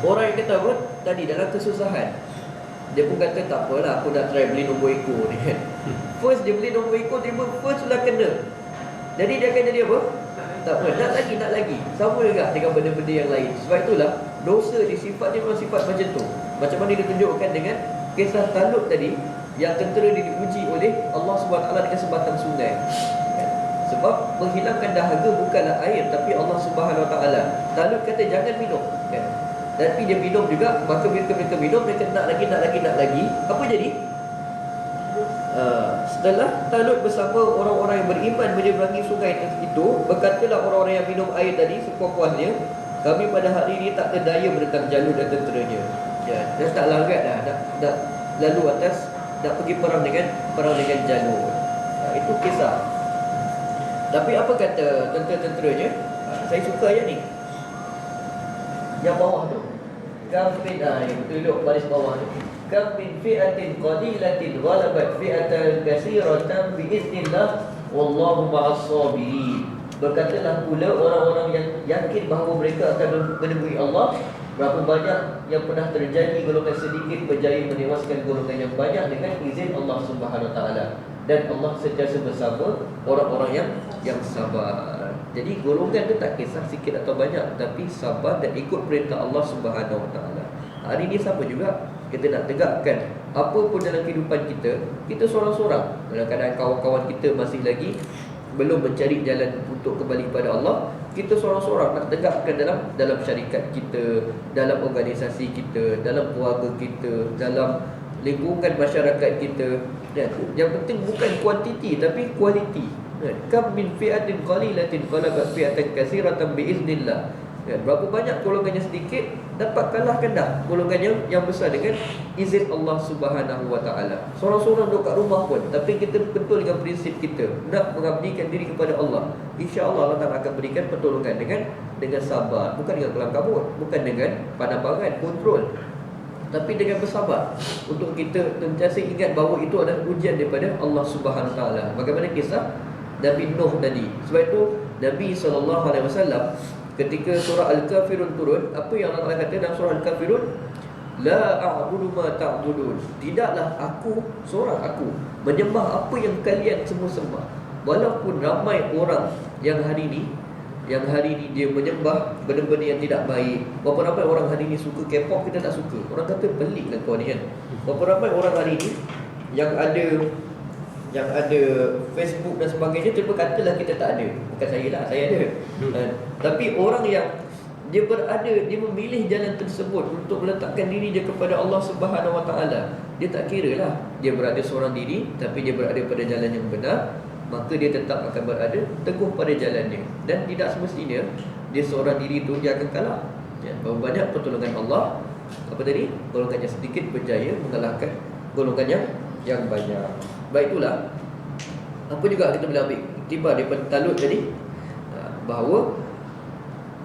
Orang yang kata apa tadi dalam kesusahan, dia pun kata tak apalah, aku nak try beli nombor ekor ni kan. First dia beli nombor ekor, first sudah kena. Jadi dia akan jadi apa? Tak apa, nak lagi. Sama juga dengan benda-benda yang lain. Sebab itulah dosa ni sifat dia memang sifat macam tu. Macam mana ditunjukkan dengan kisah Talut tadi, yang tentera dia diuji oleh Allah SWT dengan sebatang sungai kan? Sebab menghilangkan dahaga bukanlah air, tapi Allah SWT. Talut kata jangan minum kan? Tapi dia minum juga. Maka mereka minum, mereka nak lagi. Apa jadi? Setelah Talut bersama orang-orang yang beriman menyeberangi sungai itu, berkatalah orang-orang yang minum air tadi sepuas-puasnya, kami pada hari ini tak terdaya menentang Jalut dan tenteranya. Ya, dah tak larat dah nak lalu atas, nak pergi perang dengan Jalut. Itu kisah. Tapi apa kata tentera-tenteranya? Saya suka ayat ni. yang bawah tu. Kam min yang tunjuk baris bawah tu. Kam min fi'atin qalilatin ghalabat fi'atan katsiratan biiznillah wallahu ma'as sabirin. Berkatalah pula orang-orang yang yakin bahawa mereka akan menemui Allah. Berapa banyak yang pernah terjadi golongan sedikit berjaya menewaskan golongan yang banyak dengan izin Allah Subhanahu Wa Taala. Dan Allah sentiasa bersama orang-orang yang sabar. Jadi golongan tu tak kisah sikit atau banyak, tapi sabar dan ikut perintah Allah Subhanahu Wa Taala. Hari ini sama juga kita nak tegakkan apa pun dalam kehidupan kita, kita seorang-seorang. Kadang-kadang kawan-kawan kita masih lagi belum mencari jalan untuk kembali kepada Allah. Kita seorang-seorang nak tegakkan dalam syarikat kita, dalam organisasi kita, dalam keluarga kita, dalam lingkungan masyarakat kita. Yang penting bukan kuantiti tapi kualiti. Kam min fi'atin qalilatin ghalabat fi'atan katsiratan biiznillah. Berapa banyak golongan yang sedikit dapat kalahkan dah golongan yang besar dengan izin Allah Subhanahu Wa Taala. Seorang-seorang duduk kat rumah pun, tapi kita betul dengan prinsip kita nak mengabdikan diri kepada Allah, insya-Allah Allah Taala akan berikan pertolongan dengan sabar, bukan dengan kelam kabut, bukan dengan panambangan, kontrol, tapi dengan bersabar. Untuk kita sentiasa ingat bahawa itu adalah ujian daripada Allah Subhanahu Wa Taala. Bagaimana kisah Nabi Nuh tadi. Sebab itu Nabi SAW ketika surah Al-Kafirun turun, apa yang Allah kata dalam surah Al-Kafirun? La a'budu ma ta'budun. Tidaklah aku, seorang aku, menyembah apa yang kalian semua sembah. Walaupun ramai orang yang hari ini dia menyembah benda-benda yang tidak baik. Berapa ramai orang hari ini suka K-pop, kita tak suka. Orang kata pelik lah kau ni kan. Berapa ramai orang hari ini yang ada Facebook dan sebagainya, cuba katalah kita tak ada. Bukan saya lah, saya ada. Tapi orang yang dia memilih jalan tersebut untuk meletakkan diri dia kepada Allah Subhanahu Wa Taala. Dia tak kira lah dia berada seorang diri, tapi dia berada pada jalan yang benar, maka dia tetap akan berada teguh pada jalannya. Dan tidak semestinya dia seorang diri tu dia akan kalah. Berapa banyak pertolongan Allah, apa tadi? Golongan yang sedikit berjaya mengalahkan golongan yang banyak. Baik, itulah apa juga kita boleh ambil tiba daripada Talut tadi, bahawa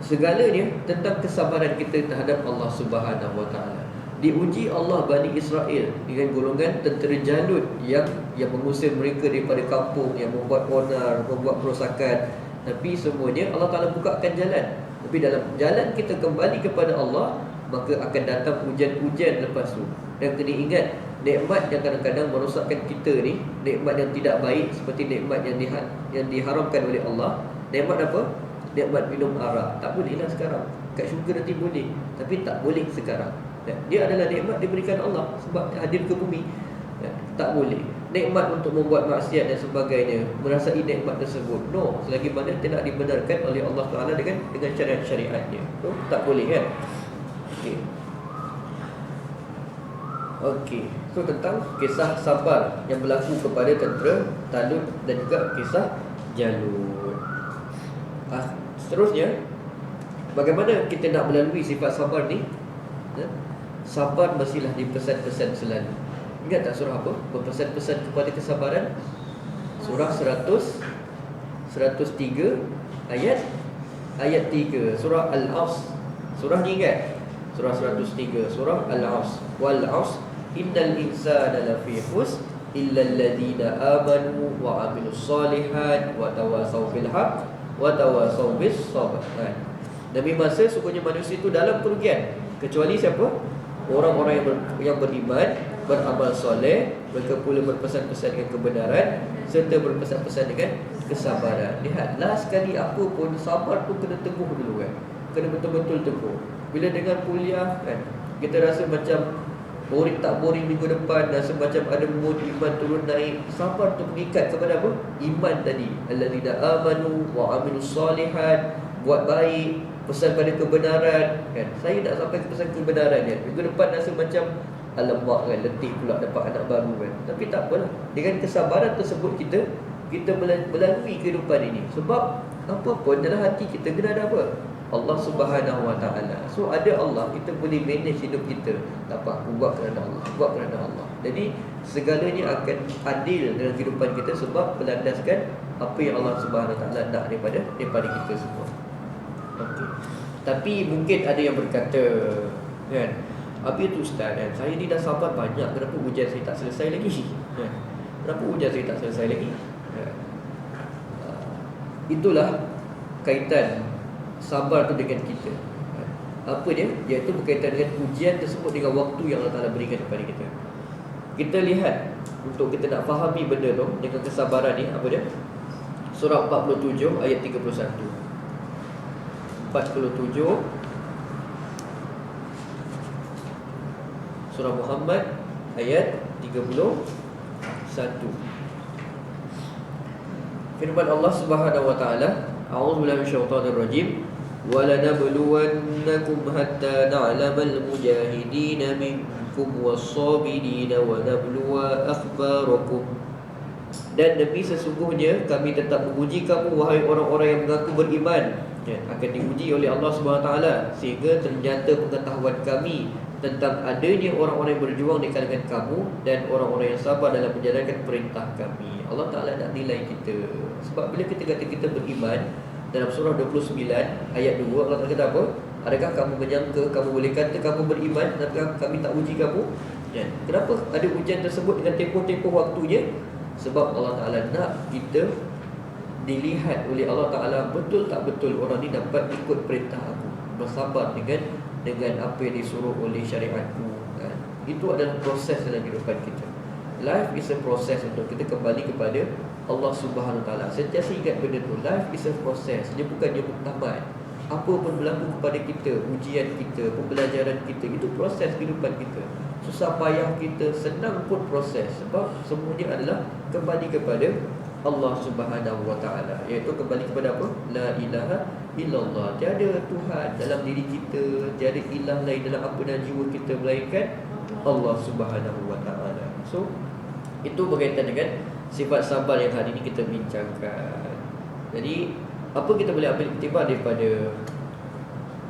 segalanya tentang kesabaran kita terhadap Allah Subhanahu Wa Taala. Diuji Allah Bani Israel dengan golongan tentera Jalut yang mengusir mereka daripada kampung, yang membuat onar, membuat perosakan. Tapi semuanya Allah Taala bukakan jalan. Tapi dalam jalan kita kembali kepada Allah, maka akan datang ujian-ujian lepas tu. Dan kena ingat, nikmat yang kadang-kadang merosakkan kita ni, nikmat yang tidak baik, seperti nikmat yang diharamkan oleh Allah. Nikmat apa? Nikmat minum arak. Tak boleh lah sekarang. Kat syurga nanti boleh, tapi tak boleh sekarang. Dia adalah nikmat diberikan Allah sebab hadir ke bumi. Tak boleh. Nikmat untuk membuat maksiat dan sebagainya, merasai nikmat tersebut, no, selagi mana tidak dibenarkan oleh Allah Taala dengan syariat-syariatnya. Tak boleh kan? Okey. So tentang kisah sabar yang berlaku kepada tentera Talut dan juga kisah Jalut. Seterusnya, bagaimana kita nak melalui sifat sabar ni? Sabar mestilah dipesan-pesan selalu. Ingat tak surah apa? Berpesan-pesan kepada kesabaran. Surah 103 ayat 3. Surah Al-Asr. Surah ni ingat? Surah 103, surah Al-Asr. Wal 'asr innal insana lafi khusr illa alladhina amanu wa 'amilus solihat wa tawasaw bil haqq wa tawasaw bis sabr. Demi masa sungguhnya manusia itu dalam kerugian, kecuali siapa? Orang-orang yang beriman, beramal soleh, mereka pula berpesan-pesan dengan kebenaran serta berpesan-pesan dengan kesabaran. Lihatlah sekali apa pun, sabar tu kena teguh dulu kan. Kena betul-betul teguh. Bila dengar kuliah kan, kita rasa macam boring tak boring minggu depan, rasa macam ada mood iman turun naik. Sabar tu mengikat kepada apa? Iman tadi. Alladzina amanu wa amilus solihat, buat baik, pesan pada kebenaran kan. Saya nak sampai ke pesan kebenaran kan. Minggu depan rasa macam alamak kan, letih pula dapat anak baru kan. Tapi tak apalah, dengan kesabaran tersebut kita melalui kehidupan ini. Sebab apa pun dalam hati kita kena ada apa? Allah Subhanahu Wa Taala. So ada Allah, kita boleh manage hidup kita. Tak apa, aku buat kerana Allah, buat kerana Allah. Jadi segalanya akan adil dalam kehidupan kita sebab berlandaskan apa yang Allah Subhanahu Wa Taala nak daripada kita semua. Okey. Tapi mungkin ada yang berkata, kan, apa itu ustaz, kan, saya ni dah sabar banyak, kenapa ujian saya tak selesai lagi, kan? Kenapa ujian saya tak selesai lagi, kan? Itulah kaitan sabar tu dengan kita. Apa dia? Iaitu berkaitan dengan ujian tersebut dengan waktu yang Allah Ta'ala berikan kepada kita. Kita lihat, untuk kita nak fahami benda tu dengan kesabaran ni, apa dia? Surah 47 ayat 31. 47 Surah Muhammad ayat 31. Firman Allah Subhanahu wa taala, a'udzubillahi minasyaitonir rajim, wa lanabluwannakum hatta na'lamal mujahidin minkum was-sabirin wa nabluwa akhbarakum. Dan demi sesungguhnya kami tetap menguji kamu, wahai orang-orang yang mengaku beriman, akan diuji oleh Allah Subhanahu wa taala sehingga ternyata pengetahuan kami tentang adanya orang-orang yang berjuang di kalangan kamu dan orang-orang yang sabar dalam menjalankan perintah kami. Allah Ta'ala nak nilai kita. Sebab bila kita kata kita beriman, dalam surah 29 ayat 2 Allah Ta'ala kata apa? Adakah kamu menyangka kamu boleh kata kamu beriman tapi kami tak uji kamu? Kenapa ada ujian tersebut dengan tempoh-tempoh waktunya? Sebab Allah Ta'ala nak kita dilihat oleh Allah Ta'ala, betul tak betul orang ni dapat ikut perintah aku, bersabar dengan apa yang disuruh oleh syariatku, kan? Itu adalah proses dalam kehidupan kita. Life is a process untuk kita kembali kepada Allah Subhanahu Wa Taala. Sentiasa ingat benda tu. Life is a process. Dia bukan dia muktamad. Apa pun berlaku kepada kita, ujian kita, pembelajaran kita, itu proses kehidupan kita. Susah payah kita, senang pun proses. Sebab semuanya adalah kembali kepada Allah Subhanahu Wa Taala, iaitu kembali kepada apa? La ilaha illallah. Tiada Tuhan dalam diri kita, tiada ilah lain dalam apa dan jiwa kita melainkan Allah Subhanahu Wa Taala. So, itu berkaitan dengan sifat sabar yang hari ini kita bincangkan. Jadi, apa kita boleh ambil iktibar daripada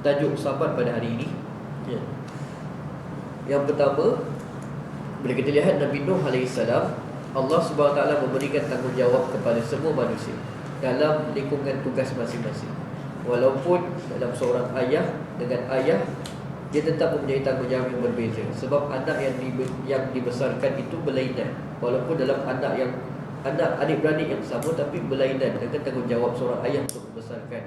tajuk sabar pada hari ini? Yang pertama, bila kita lihat Nabi Nuh alaihissalam, Allah Subhanahu Wa Taala memberikan tanggungjawab kepada semua manusia dalam lingkungan tugas masing-masing. Walaupun dalam seorang ayah dengan ayah, dia tetap mempunyai tanggungjawab yang berbeza. Sebab anak yang dibesarkan itu berlainan. Walaupun dalam anak adik-beradik yang sama, tapi berlainan dengan tanggungjawab seorang ayah untuk membesarkan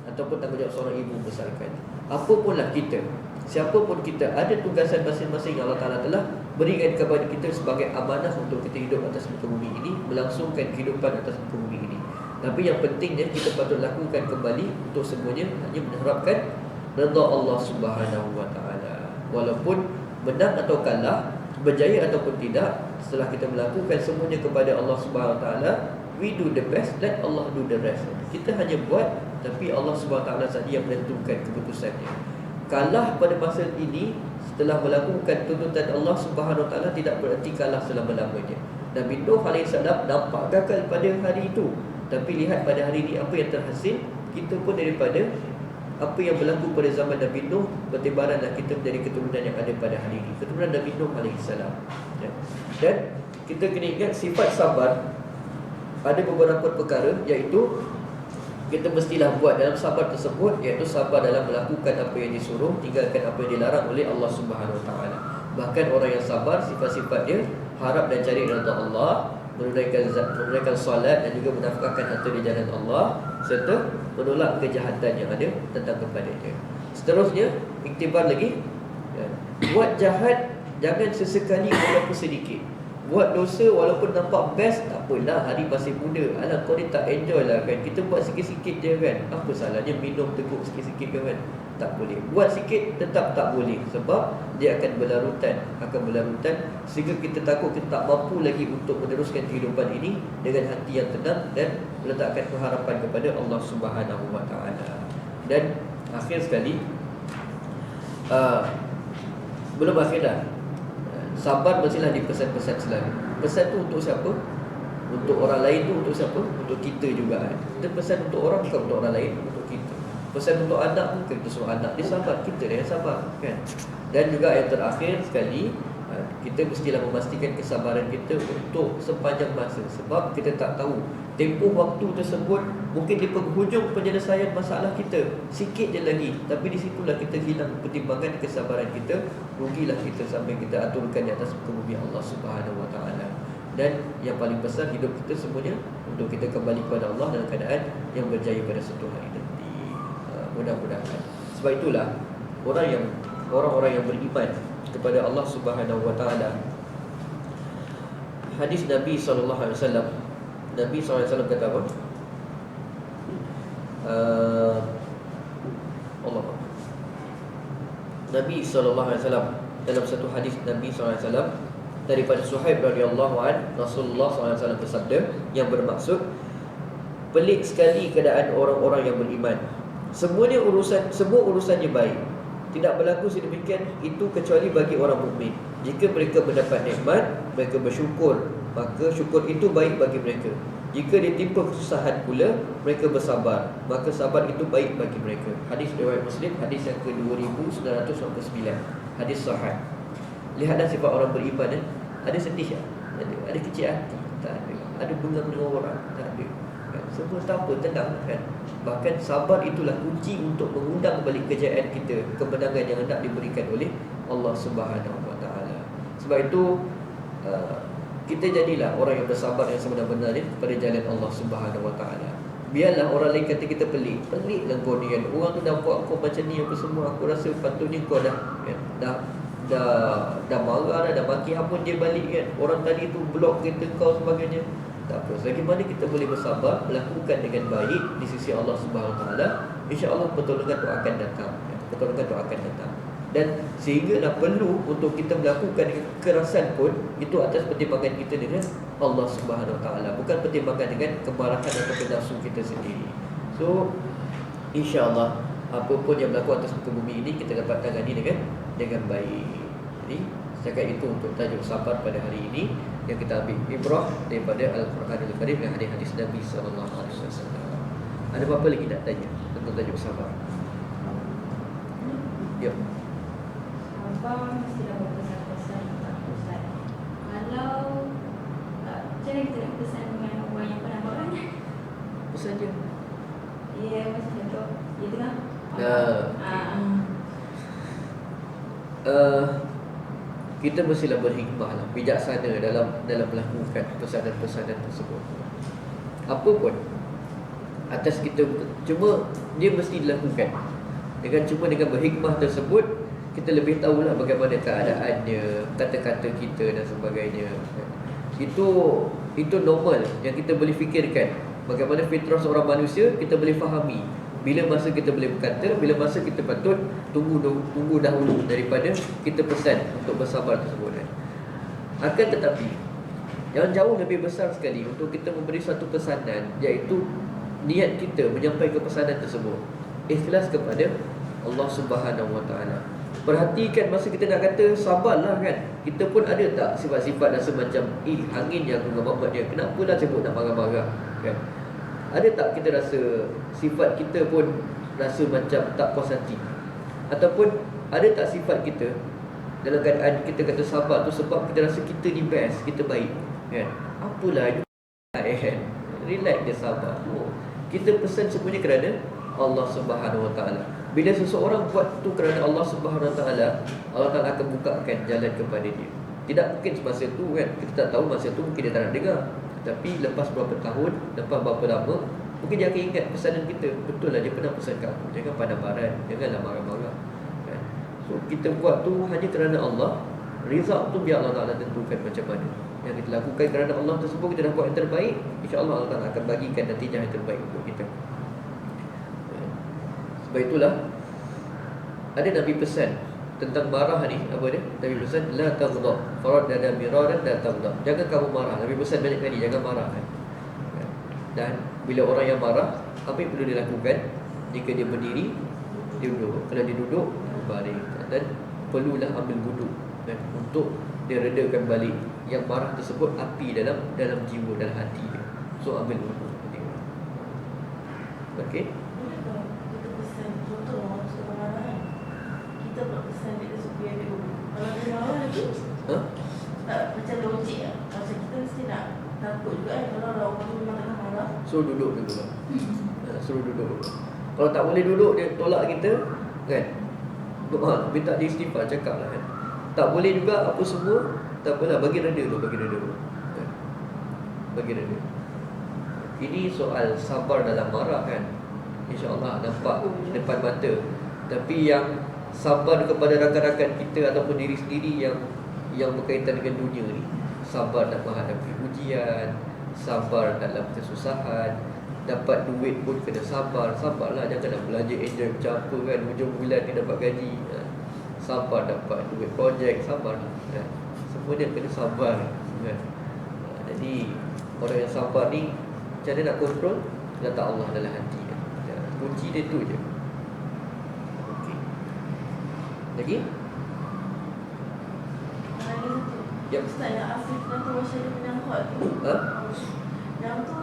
ataupun tanggungjawab seorang ibu membesarkan. Apapunlah kita, siapa pun kita, ada tugasan masing-masing yang Allah Ta'ala telah berikan kepada kita sebagai amanah untuk kita hidup atas muka bumi ini, melangsungkan kehidupan atas muka bumi ini. Tapi yang pentingnya kita patut lakukan kembali untuk semuanya hanya mengharapkan redha Allah Subhanahu Wa Taala. Walaupun menang atau kalah, berjaya ataupun tidak, setelah kita melakukan semuanya kepada Allah Subhanahu Wa Taala, we do the best, let Allah do the rest. Kita hanya buat, tapi Allah Subhanahu Wa Taala saja yang menentukan keputusannya. Kalah pada masa ini setelah melakukan tuntutan Allah Subhanahu Wa Taala tidak bererti kalah selama-lamanya. Nabi Nuh alaihissalam nampak gagal pada hari itu, tapi lihat pada hari ini apa yang terhasil. Kita pun daripada apa yang berlaku pada zaman Nabi Nuh, bertibaranlah kita menjadi keturunan yang ada pada hari ini, keturunan Nabi Nuh alaihissalam. Dan kita kena ingat sifat sabar ada beberapa perkara, iaitu kita mestilah buat dalam sabar tersebut, iaitu sabar dalam melakukan apa yang disuruh, tinggalkan apa yang dilarang oleh Allah Subhanahu Wa Taala. Bahkan orang yang sabar, sifat-sifat dia harap dan cari redha Allah, menunaikan solat dan juga menafkahkan harta di jalan Allah, serta menolak kejahatan yang ada tentang kepadanya. Seterusnya, iktibar lagi, buat jahat jangan sesekali walaupun sedikit. Buat dosa walaupun nampak best, tak apalah, hari masih muda. Alah, kau ni tak enjoy lah kan. Kita buat sikit-sikit je kan. Apa salahnya minum teguk sikit-sikit kan? Tak boleh. Buat sikit tetap tak boleh. Sebab dia akan berlarutan. Sehingga kita takut kita tak mampu lagi untuk meneruskan kehidupan ini dengan hati yang tenang dan meletakkan pengharapan kepada Allah Subhanahu Wa Taala. Dan akhir sekali, belum akhir dah, sabar mestilah dipesan-pesan selalu. Pesan tu untuk siapa? Untuk orang lain tu untuk siapa? Untuk kita juga kan. Kita pesan untuk orang, bukan untuk orang lain, untuk kita. Pesan untuk anak pun, kita suruh anak dia sabar, kita dia yang sabar kan. Dan juga yang terakhir sekali, kita mestilah memastikan kesabaran kita untuk sepanjang masa. Sebab kita tak tahu tempoh waktu tersebut mungkin di penghujung penyelesaian masalah kita sikit je lagi, tapi di situlah kita hilang pertimbangan kesabaran kita. Rugilah kita sampai kita aturkan di atas muka bumi Allah Subhanahu Wa Taala. Dan yang paling besar, hidup kita semuanya untuk kita kembali kepada Allah dalam keadaan yang berjaya pada suatu hari nanti. Mudah-mudahan. Sebab itulah orang-orang yang beriman kepada Allah Subhanahu Wa Taala. Hadis Nabi sallallahu alaihi wasallam. Nabi sallallahu alaihi wasallam kata apa? Allah. Nabi sallallahu alaihi wasallam dalam satu hadis Nabi sallallahu alaihi wasallam daripada Suhaib radhiyallahu an, Rasulullah sallallahu alaihi wasallam bersabda yang bermaksud, pelik sekali keadaan orang-orang yang beriman. Semua urusannya baik. Tidak berlaku sedemikian itu kecuali bagi orang mukmin. Jika mereka mendapat nikmat, mereka bersyukur, maka syukur itu baik bagi mereka. Jika ditimpa kesusahan pula, mereka bersabar, maka sabar itu baik bagi mereka. Hadis riwayat Muslim, hadis yang ke-2999. Hadis sahih. Lihatlah sifat orang beriman. Ada sedih tak? Ada kecil hati? Tak ada. Ada bengam dengan orang? Tak ada. Semua tak apa, tenang kan. Bahkan sabar itulah kunci untuk mengundang balik kejayaan kita, kemenangan yang hendak diberikan oleh Allah Subhanahu Wa Taala. Sebab itu kita jadilah orang yang bersabar yang sebenar-benarnya kepada jalan Allah Subhanahu Wa Taala. Biarlah orang lain kata kita pelik. Peliklah kau ni kan. Orang tu dah buat kau macam ni apa semua. Aku rasa patutnya kau dah marah dah maki apa dia balik kan. Orang tadi tu blok kita kau sebagainya. Tak apa, selagi mana kita boleh bersabar, melakukan dengan baik di sisi Allah Subhanahu Wa Taala, insya-Allah pertolongan tu akan datang. Pertolongan tu akan datang. Dan sehingga dah perlu untuk kita melakukan kekerasan pun itu atas pertimbangan kita dengan Allah Subhanahu Wa Taala, bukan pertimbangan dengan kemarahan atau nafsu kita sendiri. So insya-Allah apa pun yang berlaku atas muka bumi ini kita dapat tangani dengan baik. Jadi setakat itu untuk tajuk sabar pada hari ini yang kita ambil ibrah daripada Al-Quranul Karim dan hadis-hadis Nabi sallallahu alaihi wasallam. Ada apa-apa lagi nak tanya tentang tajuk sabar? Ya. Abang mesti dah berpesan-pesan kepada Ustaz. Kalau macam mana kita nak pesan dengan orang yang pernah buat? Pesan je. Ya, macam contoh dia tengah kita mestilah berhikmah lah, bijaksana dalam melakukan pesanan-pesanan tersebut. Apa pun atas kita, cuma dia mesti dilakukan dengan berhikmah tersebut. Kita lebih tahulah bagaimana keadaannya, kata-kata kita dan sebagainya. Itu normal yang kita boleh fikirkan. Bagaimana fitrah seorang manusia kita boleh fahami. Bila masa kita boleh berkata, bila masa kita patut tunggu dahulu daripada kita pesan untuk bersabar tersebut. Akan tetapi yang jauh lebih besar sekali untuk kita memberi satu pesanan, iaitu niat kita menyampaikan pesanan tersebut ikhlas kepada Allah Subhanahu Wa Taala. Perhatikan masa kita nak kata sabarlah kan, kita pun ada tak sifat-sifat rasa macam angin yang aku gambar dia, kenapa lah sebut nak marah-marah kan? Ada tak kita rasa sifat kita pun rasa macam tak puas hati? Ataupun ada tak sifat kita dalam keadaan kita kata sabar tu sebab kita rasa kita ni best, kita baik kan? Apalah kan? Relax dia sabar. Kita pesan semuanya kerana Allah Subhanahu Wa Taala. Bila seseorang buat tu kerana Allah Subhanahu Wa Taala, Allah Taala akan bukakan jalan kepada dia. Tidak mungkin semasa tu kan, kita tak tahu masa tu mungkin dia tak nak dengar. Tapi lepas berapa tahun, lepas berapa lama, mungkin dia akan ingat pesanan kita. Betul lah dia pernah pesan kat aku, jangan pandang barat, janganlah marah-marah kan? So kita buat tu hanya kerana Allah. Result tu biar Allah Taala tentukan macam mana. Yang kita lakukan kerana Allah tersebut, kita dah buat yang terbaik, InsyaAllah Allah Taala akan bagikan natijah yang terbaik untuk kita. Sebab itulah ada Nabi pesan tentang marah ni, apa dia? Nabi pesan la taghdab, faradada miraran la taghdab. Jangan kamu marah. Nabi pesan banyak kali jangan marah kan. Dan bila orang yang marah, apa yang perlu dilakukan? Jika dia berdiri, dia duduk. Kalau dia duduk, baring. Dan perlulah ambil wuduk kan, untuk dia redakan balik yang marah tersebut, api dalam jiwa, dalam hati dia. So ambil wuduk. Okey. Kita buat pesan dia supaya dia kalau dia marah lagi. takut juga kalau orang tu memang tengah marah. Suruh duduk dulu lah. Suruh duduk dulu. Kalau tak boleh duduk, dia tolak kita, kan? Minta dia istighfar, cakap lah kan. Tak boleh juga apa semua, tak apalah, bagi reda dulu, bagi reda dulu, kan? Bagi reda. Ini soal sabar dalam marah, kan? InsyaAllah nampak depan mata. Tapi yang sabar kepada rakan-rakan kita ataupun diri sendiri yang berkaitan dengan dunia ni, sabar nak menghadapi ujian, sabar dalam kesusahan, dapat duit pun kena sabar. Sabarlah, jangan nak belanja enjoy macam apa kan, hujung bulan ni dapat gaji, sabar dapat duit projek, sabar kan? Semua dia kena sabar kan? Jadi orang yang sabar ni macam mana nak kontrol? Letak Allah dalam hati kan? Kunci dia tu je. Okay. Lagi? Ada satu. Yep. Ustaz yang Afif dan tu Wasya dia pinang hot tu. Ha? Yang tu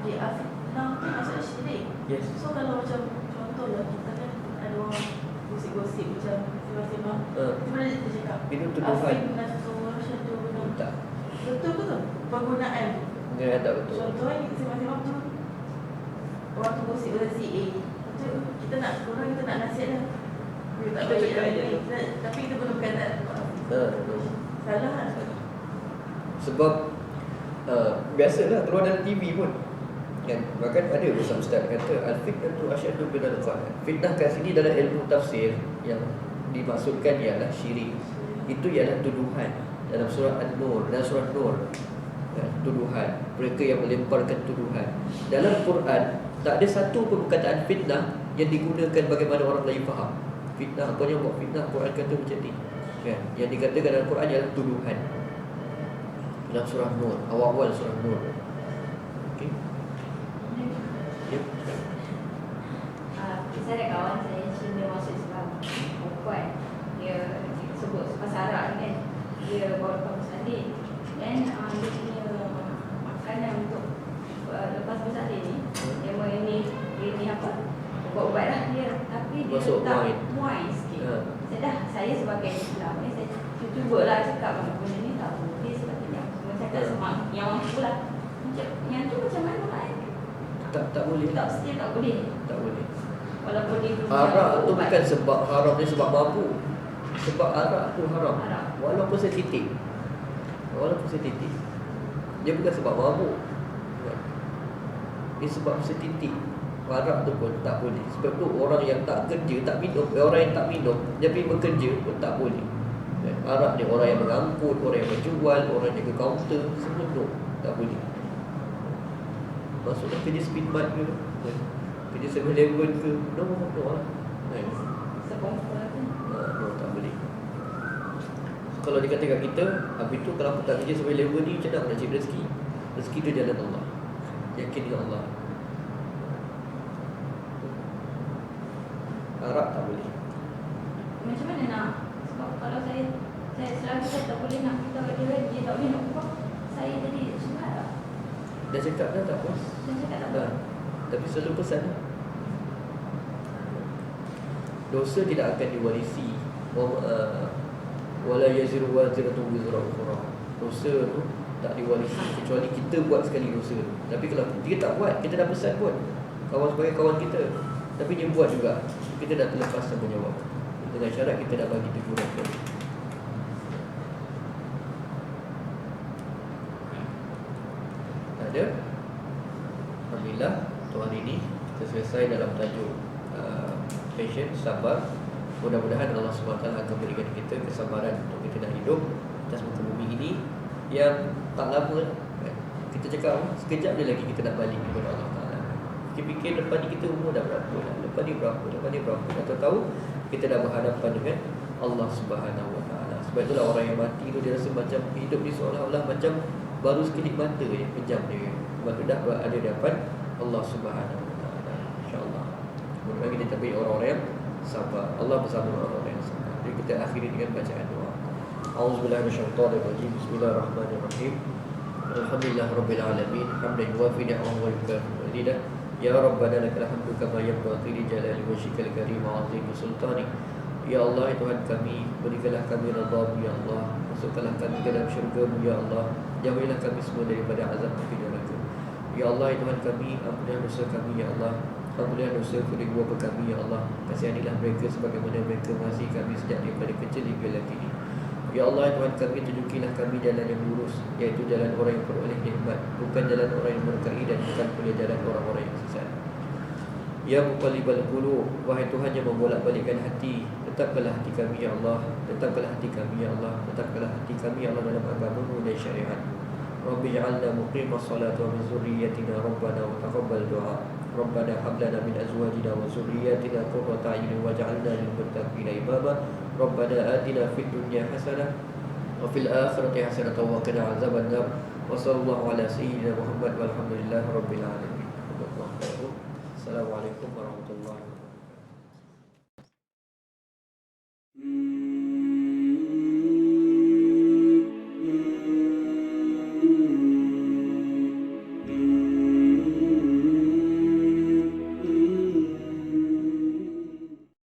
dia Afif dan tu maksudnya syirik. Yes. So kalau macam contoh lah kita kan ada orang gosip-gosip macam sembang-sembang. Cuma dia cakap Itu tuduhan. Afif dan tu Wasya tu benar. Tak. Betul ke tu? Penggunaan. Dia tak betul. Contohnya kita sembang-sembang tu orang tu gosip dengan si A. Macam kita nak nasihat lah. Dia tak Kita baik cakap lah, je tu. tapi kita guna perkataan salah kan? Sebab biasalah keluar dalam TV pun kan. Bahkan ada ustaz-ustaz kata al-fitnatu asyaddu minal qatl. Fitnah kat sini dalam ilmu tafsir yang dimaksudkan ialah syirik. Itu ialah tuduhan dalam surah An-Nur, dalam surah Nur. Ya, tuduhan, mereka yang melemparkan tuduhan. Dalam Quran tak ada satu pun perkataan fitnah yang digunakan bagaimana orang lain faham. Fitnah, kau yang buat fitnah, Quran kata macam ni kan? Yang dikatakan dalam Quran ialah tuduhan. Dalam surah Nur, awal-awal surah Nur. Okey. Ya. Saya ada kawan saya Cina masuk Islam, perempuan. Dia sebut pasal Arab ni kan. Dia bawa lepas bersalin. Dan dia punya makanan untuk lepas bersalin ni, ini apa? Ubat-ubat lah dia. Tapi dia Masuk letak muai sikit. Saya sebagai Islam ni, saya cubalah cakap benda ni tak boleh sebab yang semua cakap semak yang mampu lah. Yang tu macam mana lah? Tak boleh. Tak mesti tak boleh. Tak boleh. Walaupun dia Arak tu bukan sebab haram, dia sebab mabuk. Sebab arak tu haram. Haram. Walaupun sensitif. Dia bukan sebab mabuk. Dia sebab sensitif. Arak tu pun tak boleh. Sebab tu orang yang tak kerja, tak minum, orang yang tak minum tapi bekerja pun tak boleh. Arak ni orang yang mengangkut, orang yang menjual, orang yang jaga kaunter, semua tu tak boleh. Maksudnya kerja speedman ke, kerja 7-Eleven ke, no lah. sekomfort kan. No, tak boleh. So, kalau dikatakan kita, habis tu kalau aku tak kerja 7-Eleven ni, macam mana aku nak cari rezeki? Rezeki tu jalan Allah. Yakin dengan Allah. Arak tak boleh. Macam mana nak? Sebab kalau saya selalu saya tak boleh nak kita dia tak boleh nak ubah. Saya jadi susah lah. Dah cakap dah tak puas? Saya cakap tak Dah. Tapi selalu pesan lah. Dosa tidak akan diwarisi. Wala yaziru waziratun wizra ukhra. Dosa tu tak diwarisi kecuali kita buat sekali dosa. Tapi kalau dia tak buat, kita dah pesan pun. Kawan sebagai kawan kita, tapi dia buat juga, kita dah terlepas tanggungjawab. Dengan syarat kita dah bagi teguran dia. Ada. Alhamdulillah untuk hari ini kita selesai dalam tajuk patience, sabar. Mudah-mudahan Allah SWT akan berikan kita kesabaran untuk kita nak hidup atas muka bumi ini yang tak lama kan? Kita cakap sekejap dia lagi kita nak balik kepada Allah Ta'ala. Fikir-fikir lepas ni kita umur dah berapa lah, lepas ni berapa dah tahu kita dah berhadapan dengan Allah Subhanahu Wa Ta'ala. Sebab itulah orang yang mati tu dia rasa macam hidup ni seolah-olah macam baru sekelip mata je, pejam dia. Sebab tu dah ada di hadapan Allah Subhanahu Wa Ta'ala, insya-Allah. Mudah-mudahan kita terbaik orang-orang yang sabar. Allah bersama orang-orang yang sabar. Jadi kita akhiri dengan bacaan doa. A'udzubillahi minasyaitonirrajim. Bismillahirrahmanirrahim. Alhamdulillah rabbil alamin. Hamdan yuwafi ni'amahu wa yukafi mazidah. Ya Rabbana lakal hamdu kama yanbaghi li jalali wajhikal karim wa 'azimi sultanik. Ya Allah, ya Tuhan kami, berikanlah kami redha-Mu ya Allah. Masukkanlah kami ke dalam syurga-Mu ya Allah. Jauhilah kami semua daripada azab api neraka. Ya Allah, ya Tuhan kami, ampunilah dosa kami ya Allah. Ampunilah dosa kedua bapa kami ya Allah. Kasihanilah mereka sebagaimana mereka mengasihi kami sejak daripada kecil hingga lagi ini. Ya Allah, ya Tuhan kami, tunjukilah kami jalan yang lurus, iaitu jalan orang yang peroleh nikmat, bukan jalan orang yang murkai, dan bukan pula jalan orang-orang yang sesat. Ya muqallibal qulub, wahai Tuhan yang membolak-balikkan hati, tetapkanlah hati kami ya Allah, tetapkanlah hati kami ya Allah, tetapkanlah hati kami ya Allah dalam agama-Mu dan syariat. Rabbi ja'alna muqimas salati wa min zurriyyatina rabbana wa taqabbal du'a. Rabbana hab lana min azwajina wa zurriyyatina qurrata a'yunin waj'alna lil muttaqina imama. Rabbana atina fid dunya hasanah wa fil akhirati hasanah wa qina azabannar. Wa sallallahu ala sayyidina Muhammad walhamdulillahi rabbil alamin. Assalamualaikum warahmatullahi wabarakatuh.